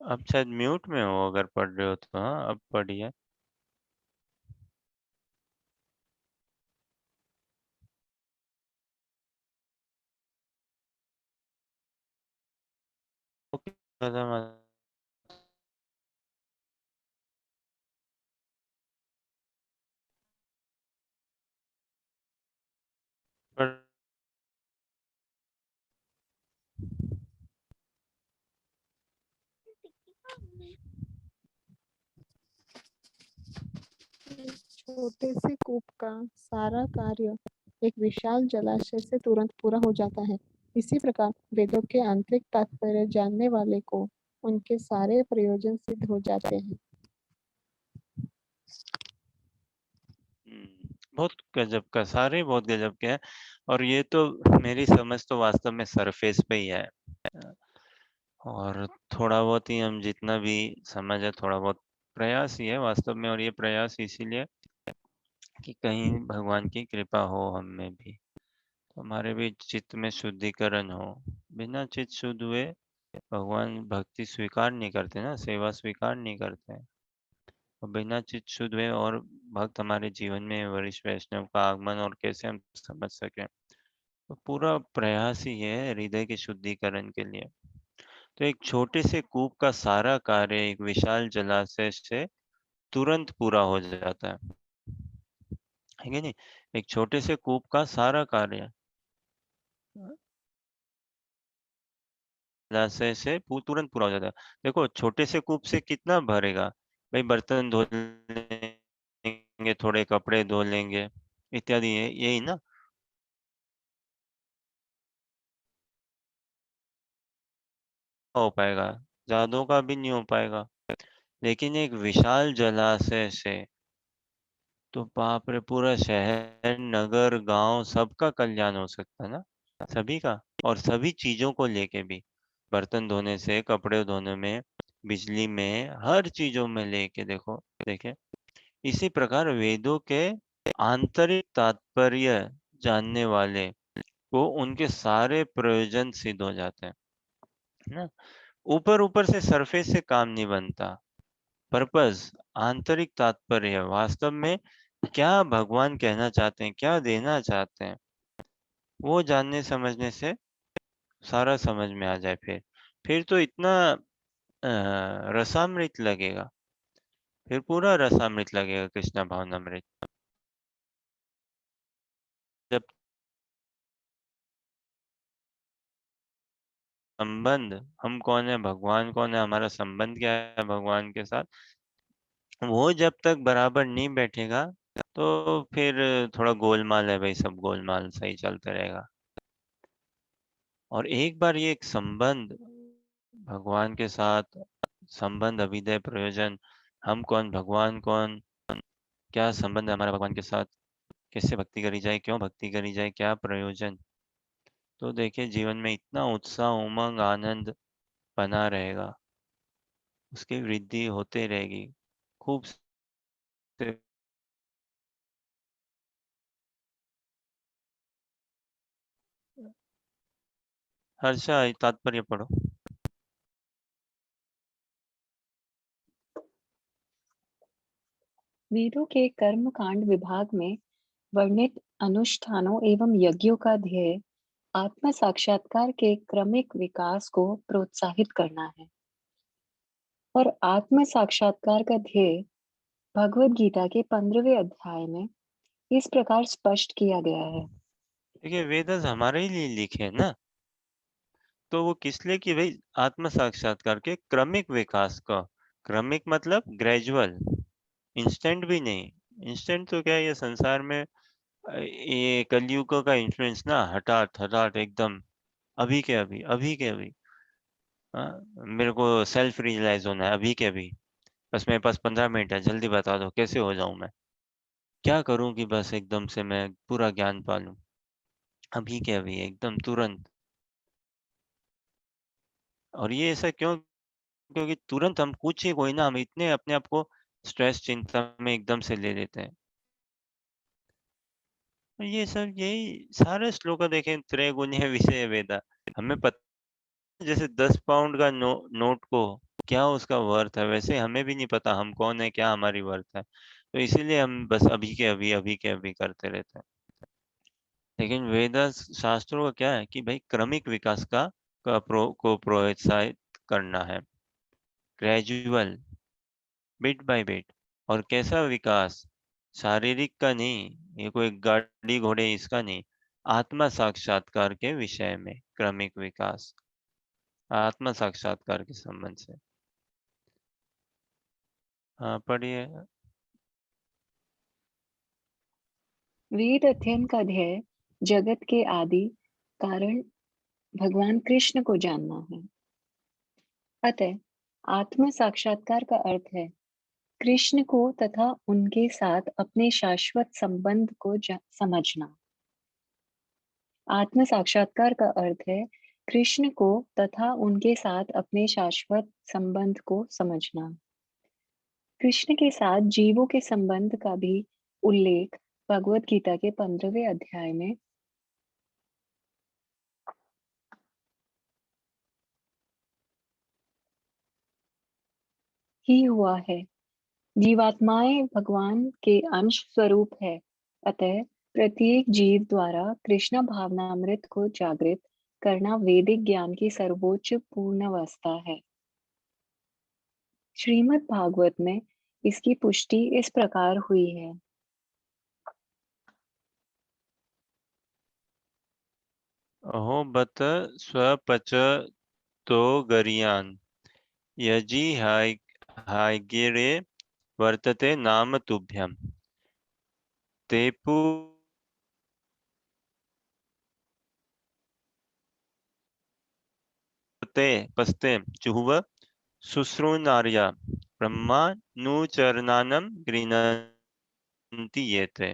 अब शायद म्यूट में हो, अगर पढ़ रहे हो तो। हाँ, अब पढ़िए। ओके सुधा माता। पढ़- छोटे से कूप का सारा कार्य एक विशाल जलाशय से तुरंत पूरा हो जाता है। इसी प्रकार वेदों के आंतरिक तात्पर्य जानने वाले को उनके सारे प्रयोजन सिद्ध हो जाते हैं। बहुत गजब का, सारे बहुत गजब के हैं। और ये तो मेरी समझ तो वास्तव में सरफेस पे ही है। और थोड़ा बहुत ही हम जितना भी समझ है, थोड़ा बहुत प्रयास ही है वास्तव में। और ये प्रयास इसीलिए कि कहीं भगवान की कृपा हो हम में भी, तो हमारे भी चित्त में शुद्धिकरण हो। बिना चित्त शुद्ध हुए भगवान भक्ति स्वीकार नहीं करते ना, सेवा स्वीकार नहीं करते हैं। और बिना चित्त शुद्ध हुए और भक्त हमारे जीवन में वरिष्ठ वैष्णव का आगमन और कैसे हम समझ सकें, तो पूरा प्रयास ही है हृदय के शुद्धिकरण के लिए। तो एक छोटे से कूप का सारा कार्य एक विशाल जलाशय से तुरंत पूरा हो जाता है कि नहीं? एक छोटे से कूप का सारा कार्य जलाशय से तुरंत पूरा हो जाता है। देखो छोटे से कूप से कितना भरेगा भाई, बर्तन धो लेंगे, थोड़े कपड़े धो लेंगे इत्यादि, यही ना हो पाएगा, ज्यादा का भी नहीं हो पाएगा। लेकिन एक विशाल जलाशय से तो बाप रे, पूरा शहर नगर गांव सबका कल्याण हो सकता है ना, सभी का। और सभी चीजों को लेके भी, बर्तन धोने से कपड़े धोने में, बिजली में, हर चीजों में लेके देखो, देखे। इसी प्रकार वेदों के आंतरिक तात्पर्य जानने वाले को उनके सारे प्रयोजन सिद्ध हो जाते हैं ना। ऊपर ऊपर से सरफेस से काम नहीं बनता। पर्पस, आंतरिक तात्पर्य, वास्तव में क्या भगवान कहना चाहते हैं, क्या देना चाहते हैं, वो जानने समझने से सारा समझ में आ जाए। फिर तो इतना रसामृत लगेगा, फिर पूरा रसामृत लगेगा, कृष्णा भावनामृत। जब संबंध, हम कौन है, भगवान कौन है, हमारा संबंध क्या है भगवान के साथ, वो जब तक बराबर नहीं बैठेगा, तो फिर थोड़ा गोलमाल है भाई, सब गोलमाल सही चलते रहेगा। और एक बार ये एक संबंध भगवान के साथ, संबंध अभिदय प्रयोजन, हम कौन भगवान कौन, क्या संबंध है हमारा भगवान के साथ, कैसे भक्ति करी जाए, क्यों भक्ति करी जाए, क्या प्रयोजन, तो देखिए जीवन में इतना उत्साह, उमंग, आनंद बना रहेगा, उसकी वृद्धि होते रहेगी। खूब से हर्षा तात्पर्य पढ़ो। वेदों के कर्म कांड विभाग में वर्णित अनुष्ठानों एवं यज्ञों का ध्येय आत्म साक्षात्कार के क्रमिक विकास को प्रोत्साहित करना है। और आत्म साक्षात्कार का ध्येय भगवद गीता के 15वें अध्याय में इस प्रकार स्पष्ट किया गया है। देखिए वेदस हमारे ही लिए लिखे हैं ना, तो वो किस लिए कि भाई आत्म साक्षात्कार के क्रमिक विकास का, क्रमिक मतलब ग्रेजुअल, इंस्टेंट भी नहीं। इंस्टेंट तो क्या है, ये संसार में ये कलयुग का इन्फ्लुएंस ना, हठात हठात एकदम, अभी के अभी, अभी के अभी। हाँ, मेरे को सेल्फ रियलाइज होना है अभी के अभी, बस मेरे पास 15 मिनट है, जल्दी बता दो कैसे हो जाऊं मैं, क्या करूं कि बस एकदम से मैं पूरा ज्ञान पा लूं। अभी के अभी, एकदम तुरंत। और ये ऐसा क्यों? क्योंकि तुरंत हम कुछ ही कोई ना, हम इतने अपने आप को स्ट्रेस, चिंता में एकदम से ले लेते हैं। और ये सब, यही सारे श्लोक देखें, त्रैगुण्य विषय वेदा। हमें पता, जैसे 10 पाउंड का नोट को क्या उसका वर्थ है, वैसे हमें भी नहीं पता हम कौन है, क्या हमारी वर्थ है। तो इसीलिए हम बस अभी के अभी, अभी के अभी करते रहते हैं। लेकिन वेद शास्त्रों का क्या है कि भाई क्रमिक विकास को प्रोत्साहित करना है, ग्रेजुअल, बिट बाय बिट। और कैसा विकास? शारीरिक का नहीं, ये कोई गाड़ी घोड़े इसका नहीं, आत्मा साक्षात्कार के विषय में क्रमिक विकास, आत्मा साक्षात्कार के संबंध से। हाँ, पढ़िए। वेद अध्ययन का ध्येय जगत के आदि कारण भगवान कृष्ण को जानना है। अतः आत्म साक्षात्कार का अर्थ है कृष्ण को तथा उनके साथ अपने शाश्वत संबंध को समझना। आत्म साक्षात्कार का अर्थ है कृष्ण को तथा उनके साथ अपने शाश्वत संबंध को समझना। कृष्ण के साथ जीवों के संबंध का भी उल्लेख भगवद गीता के 15वें अध्याय में ही हुआ है। जीवात्माएं भगवान के अंश स्वरूप है, अतः प्रत्येक जीव द्वारा कृष्ण भावनामृत को जागृत करना वैदिक ज्ञान की सर्वोच्च पूर्ण अवस्था है। श्रीमद् भागवत में इसकी पुष्टि इस प्रकार हुई है। अहो बत स्वपच तो गरियान यजि हायगिरे वर्तते नाम तुभ्यम तेपु ते पस्ते चुहुव शुश्रूनार्या ब्रह्मा नुचरनानम गृह्णन्ति ये ते।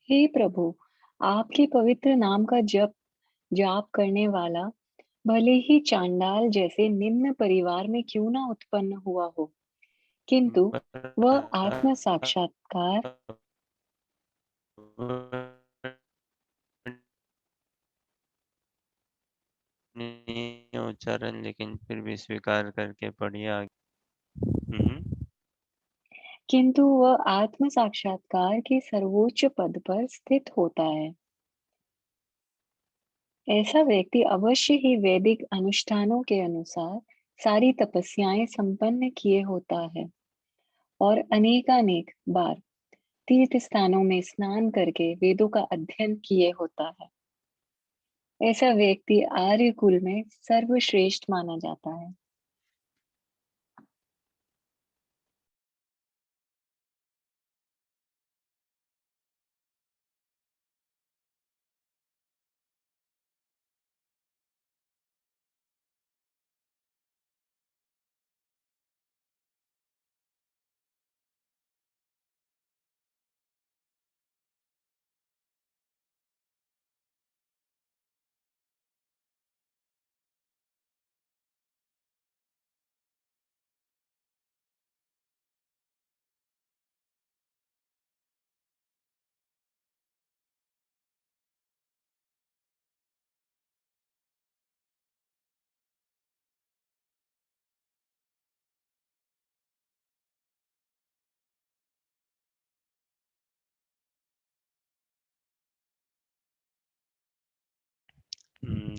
हे प्रभु, आपके पवित्र नाम का जाप करने वाला भले ही चांडाल जैसे निम्न परिवार में क्यों ना उत्पन्न हुआ हो, किंतु वह आत्म साक्षात्कार उच्चारण, लेकिन फिर भी स्वीकार करके पढ़िए आगे। किंतु वह आत्म साक्षात्कार के सर्वोच्च पद पर स्थित होता है। ऐसा व्यक्ति अवश्य ही वैदिक अनुष्ठानों के अनुसार सारी तपस्याएं संपन्न किए होता है और अनेकानेक बार तीर्थ स्थानों में स्नान करके वेदों का अध्ययन किए होता है। ऐसा व्यक्ति आर्य कुल में सर्वश्रेष्ठ माना जाता है।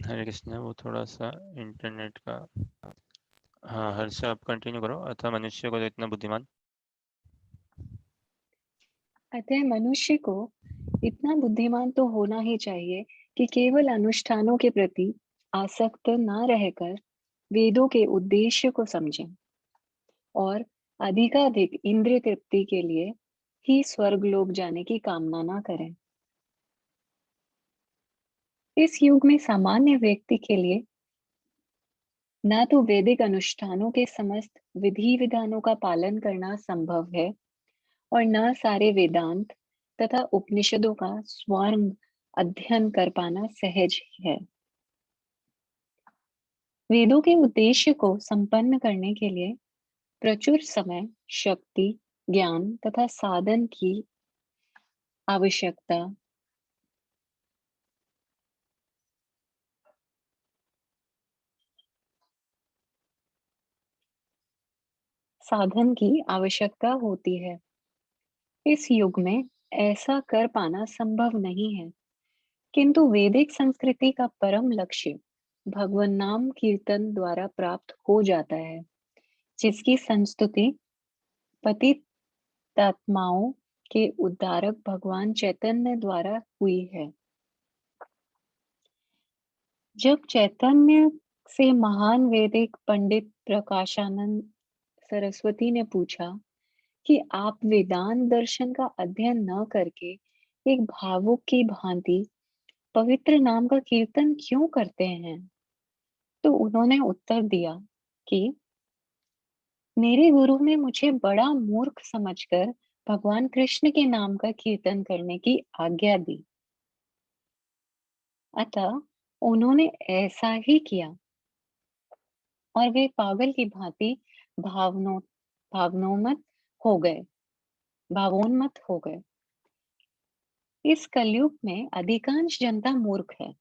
हरे कृष्णा, वो थोड़ा सा इंटरनेट का। हाँ हर्ष, आप कंटिन्यू करो। अतः मनुष्य को तो इतना बुद्धिमान। अतः मनुष्य को इतना बुद्धिमान तो होना ही चाहिए कि केवल अनुष्ठानों के प्रति आसक्त न रहकर वेदों के उद्देश्य को समझें और अधिकाधिक इंद्रिय तृप्ति के लिए ही स्वर्ग लोक जाने की कामना ना करें। इस युग में सामान्य व्यक्ति के लिए न तो वैदिक अनुष्ठानों के समस्त विधि विधानों का पालन करना संभव है और न सारे वेदांत तथा उपनिषदों का स्वयं अध्ययन कर पाना सहज है। वेदों के उद्देश्य को संपन्न करने के लिए प्रचुर समय, शक्ति, ज्ञान तथा साधन की आवश्यकता होती है। इस युग में ऐसा कर पाना संभव नहीं है, किंतु वैदिक संस्कृति का परम लक्ष्य भगवान नाम कीर्तन द्वारा प्राप्त हो जाता है, जिसकी संस्तुति पतितात्माओं के उद्धारक भगवान चैतन्य द्वारा हुई है। जब चैतन्य से महान वैदिक पंडित प्रकाशानंद सरस्वती ने पूछा कि आप वेदांत दर्शन का अध्ययन न करके एक भावुक की भांति पवित्र नाम का कीर्तन क्यों करते हैं, तो उन्होंने उत्तर दिया कि मेरे गुरु ने मुझे बड़ा मूर्ख समझकर भगवान कृष्ण के नाम का कीर्तन करने की आज्ञा दी, अतः उन्होंने ऐसा ही किया और वे पागल की भांति भावनोन्मत्त हो गए भावोन्मत्त हो गए। इस कलयुग में अधिकांश जनता मूर्ख है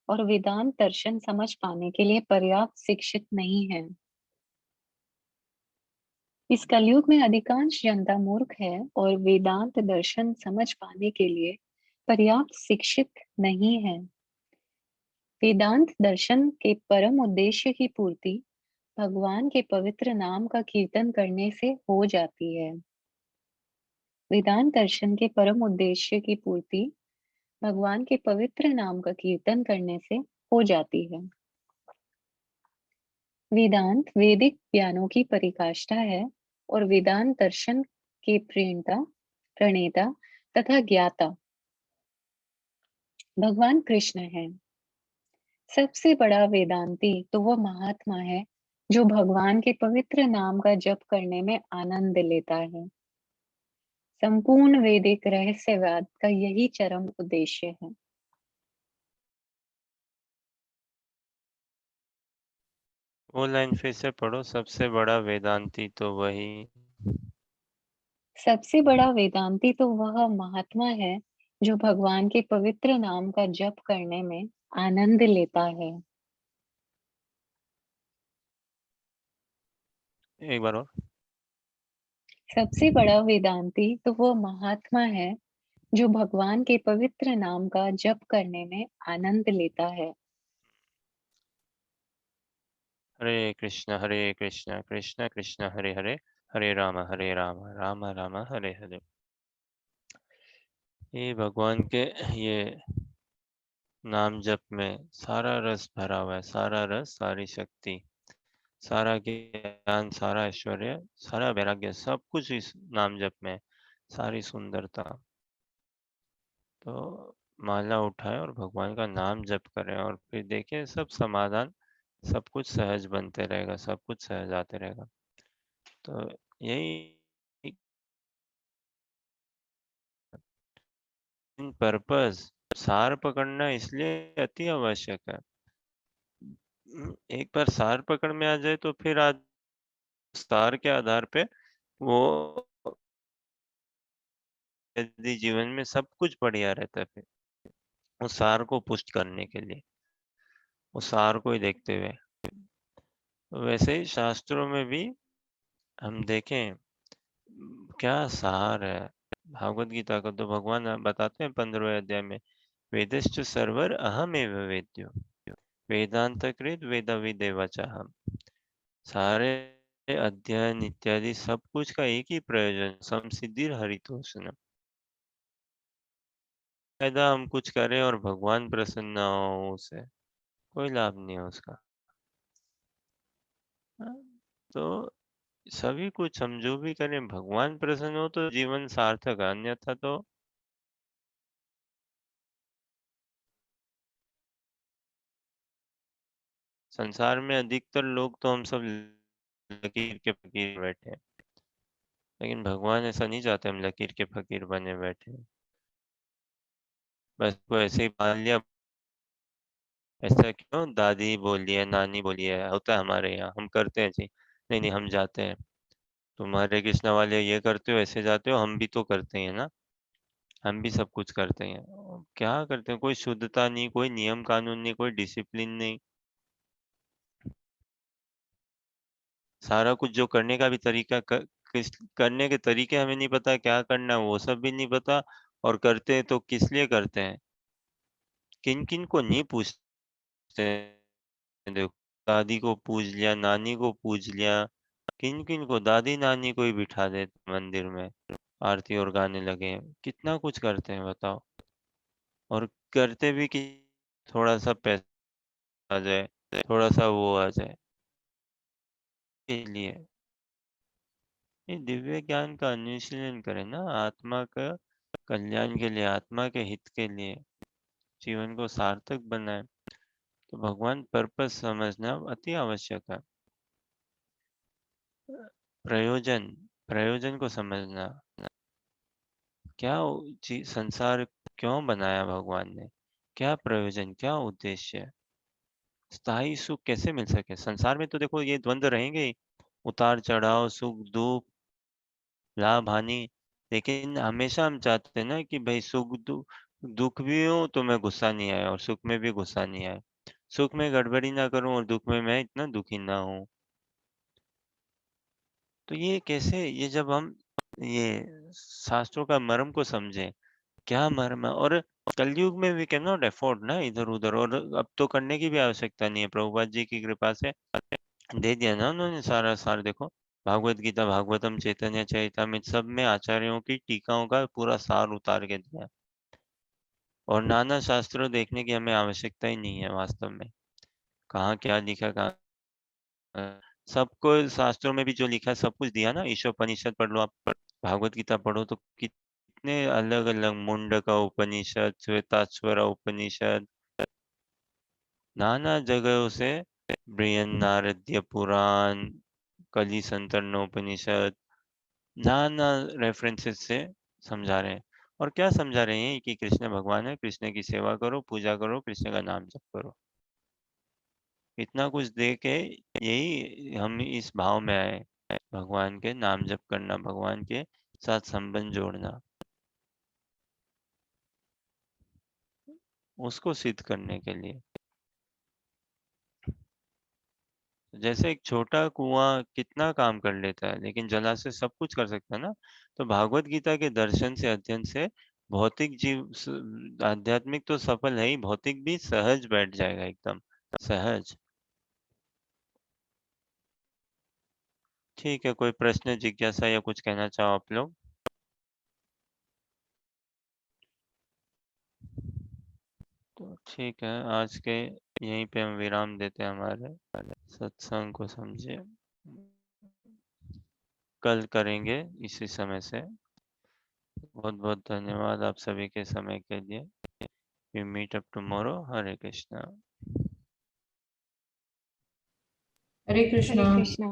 और वेदांत दर्शन समझ पाने के लिए पर्याप्त शिक्षित नहीं है। इस कलयुग में अधिकांश जनता मूर्ख है और वेदांत दर्शन समझ पाने के लिए पर्याप्त शिक्षित नहीं है। वेदांत दर्शन के परम उद्देश्य की पूर्ति भगवान के पवित्र नाम का कीर्तन करने से हो जाती है। वेदांत दर्शन के परम उद्देश्य की पूर्ति भगवान के पवित्र नाम का कीर्तन करने से हो जाती है। वेदांत वैदिक ज्ञानों की परिकाष्ठा है और वेदांत दर्शन के प्रणेता तथा ज्ञाता भगवान कृष्ण है। सबसे बड़ा वेदांती तो वह महात्मा है जो भगवान के पवित्र नाम का जप करने में आनंद लेता है। संपूर्ण वैदिक रहस्यवाद का यही चरम उद्देश्य है। वो लाइन फिर से पढ़ो। सबसे बड़ा वेदांती तो वही सबसे बड़ा वेदांती तो वह महात्मा है जो भगवान के पवित्र नाम का जप करने में आनंद लेता है। एक बार और। सबसे बड़ा वेदांती तो वह महात्मा है जो भगवान के पवित्र नाम का जप करने में आनंद लेता है। हरे कृष्ण कृष्ण कृष्ण हरे हरे, हरे राम राम राम हरे हरे। ये भगवान के ये नाम जप में सारा रस भरा हुआ है, सारा रस, सारी शक्ति, सारा ज्ञान, सारा ऐश्वर्य, सारा वैराग्य, सब कुछ इस नाम जप में, सारी सुंदरता। तो माला उठाए और भगवान का नाम जप करें और फिर देखिए सब समाधान, सब कुछ सहज बनते रहेगा, सब कुछ सहज आते रहेगा। तो यही पर्पस, सार पकड़ना इसलिए अति आवश्यक है। एक बार सार पकड़ में आ जाए तो फिर आज सार के आधार पे वो यदि जीवन में सब कुछ बढ़िया रहता है। फिर उस सार को पुष्ट करने के लिए उस सार को ही देखते हुए, तो वैसे ही शास्त्रों में भी हम देखें क्या सार है। भागवत गीता को तो भगवान बताते हैं 15वें अध्याय में, वेदश्च सर्वर अहमेव वेद्यो वेदांत कृत वेदविदेव चाहम। सारे अध्ययन इत्यादि सब कुछ का एक ही प्रयोजन, समसिद्धिर हरितोषण। फायदा हम कुछ करें और भगवान प्रसन्न ना हो, उसे कोई लाभ नहीं है उसका। हाँ, तो सभी कुछ हम जो भी करें भगवान प्रसन्न हो तो जीवन सार्थक है, अन्यथा तो संसार में अधिकतर लोग तो हम सब लकीर के फकीर बैठे हैं, लेकिन भगवान ऐसा नहीं चाहते हम लकीर के फकीर बने बैठे हैं। बस को ऐसे ही मान लिया, ऐसा क्यों दादी बोली है, नानी बोली है, होता है हमारे यहाँ, हम करते हैं जी, नहीं नहीं हम जाते हैं, तुम हरे कृष्णा वाले ये करते हो, ऐसे जाते हो, हम भी तो करते हैं ना, हम भी सब कुछ करते हैं। क्या करते हैं, कोई शुद्धता नहीं, कोई नियम कानून नहीं, कोई डिसिप्लिन नहीं, सारा कुछ जो करने का भी तरीका करने के तरीके हमें नहीं पता, क्या करना है वो सब भी नहीं पता, और करते हैं तो किस लिए करते हैं, किन किन को नहीं पूछते हैं। देखो, दादी को पूछ लिया, नानी को पूछ लिया, किन किन को, दादी नानी को ही बिठा देते मंदिर में, आरती और गाने लगे हैं, कितना कुछ करते हैं बताओ, और करते भी कि थोड़ा सा पैसा आ जाए, थोड़ा सा वो आ जाए, के लिए ये दिव्य ज्ञान का अनुशीलन करें ना, आत्मा का कल्याण के लिए, आत्मा के हित के लिए, जीवन को सार्थक बनाए, तो भगवान पर्पस समझना अति आवश्यक है। प्रयोजन, प्रयोजन को समझना, क्या संसार क्यों बनाया भगवान ने, क्या प्रयोजन, क्या उद्देश्य है, स्थायी सुख कैसे मिल सके संसार में, तो देखो ये द्वंद्व रहेंगे ही, उतार चढ़ाव, सुख दुख, लाभ हानि, लेकिन हमेशा हम चाहते हैं ना कि भाई सुख दुख भी हो तो मैं गुस्सा नहीं आया, और सुख में भी गुस्सा नहीं आया, सुख में गड़बड़ी ना करूं और दुख में मैं इतना दुखी ना हूं। तो ये कैसे, ये जब हम ये शास्त्रों का मर्म को समझें, क्या मर्म है, और कलयुग में वी कैन नॉट अफोर्ड ना इधर उधर, और अब तो करने की भी आवश्यकता नहीं है, प्रभुपाद जी की कृपा से दे दिया ना उन्होंने सारा सार, देखो भागवत गीता, भागवतम, चैतन्य चैतामृत, सब में आचार्यों की टीकाओं का पूरा सार उतार के दिया, और नाना शास्त्रों देखने की हमें आवश्यकता ही नहीं है वास्तव में, कहाँ क्या लिखा, कहाँ सबको, शास्त्रों में भी जो लिखा है सब कुछ दिया ना, ईशोपनिषद पढ़ लो आप, भागवत गीता पढ़ो तो कितने अलग अलग, मुंडका उपनिषद, श्वेताश्वरा उपनिषद, नाना जगहों से, बृहन्नारद्य पुराण, कली संतरणोपनिषद, नाना रेफरेंसेस से समझा रहे हैं, और क्या समझा रहे हैं कि कृष्ण भगवान है, कृष्ण की सेवा करो, पूजा करो, कृष्ण का नाम जप करो, इतना कुछ दे के यही हम इस भाव में आए, भगवान के नाम जप करना, भगवान के साथ संबंध जोड़ना, उसको सिद्ध करने के लिए। जैसे एक छोटा कुआं कितना काम कर लेता है, लेकिन जलाशय सब कुछ कर सकता है ना, तो भागवत गीता के दर्शन से, अध्ययन से, भौतिक आध्यात्मिक तो सफल है ही, भौतिक भी सहज बैठ जाएगा, एकदम सहज। ठीक है, कोई प्रश्न, जिज्ञासा या कुछ कहना चाहो आप लोग? तो ठीक है, आज के यहीं पे हम विराम देते हैं, हमारे सत्संग को समझे, कल करेंगे इसी समय से। बहुत बहुत धन्यवाद आप सभी के समय के लिए। We meet up tomorrow. Hare Krishna. Hare Hare Krishna. Krishna.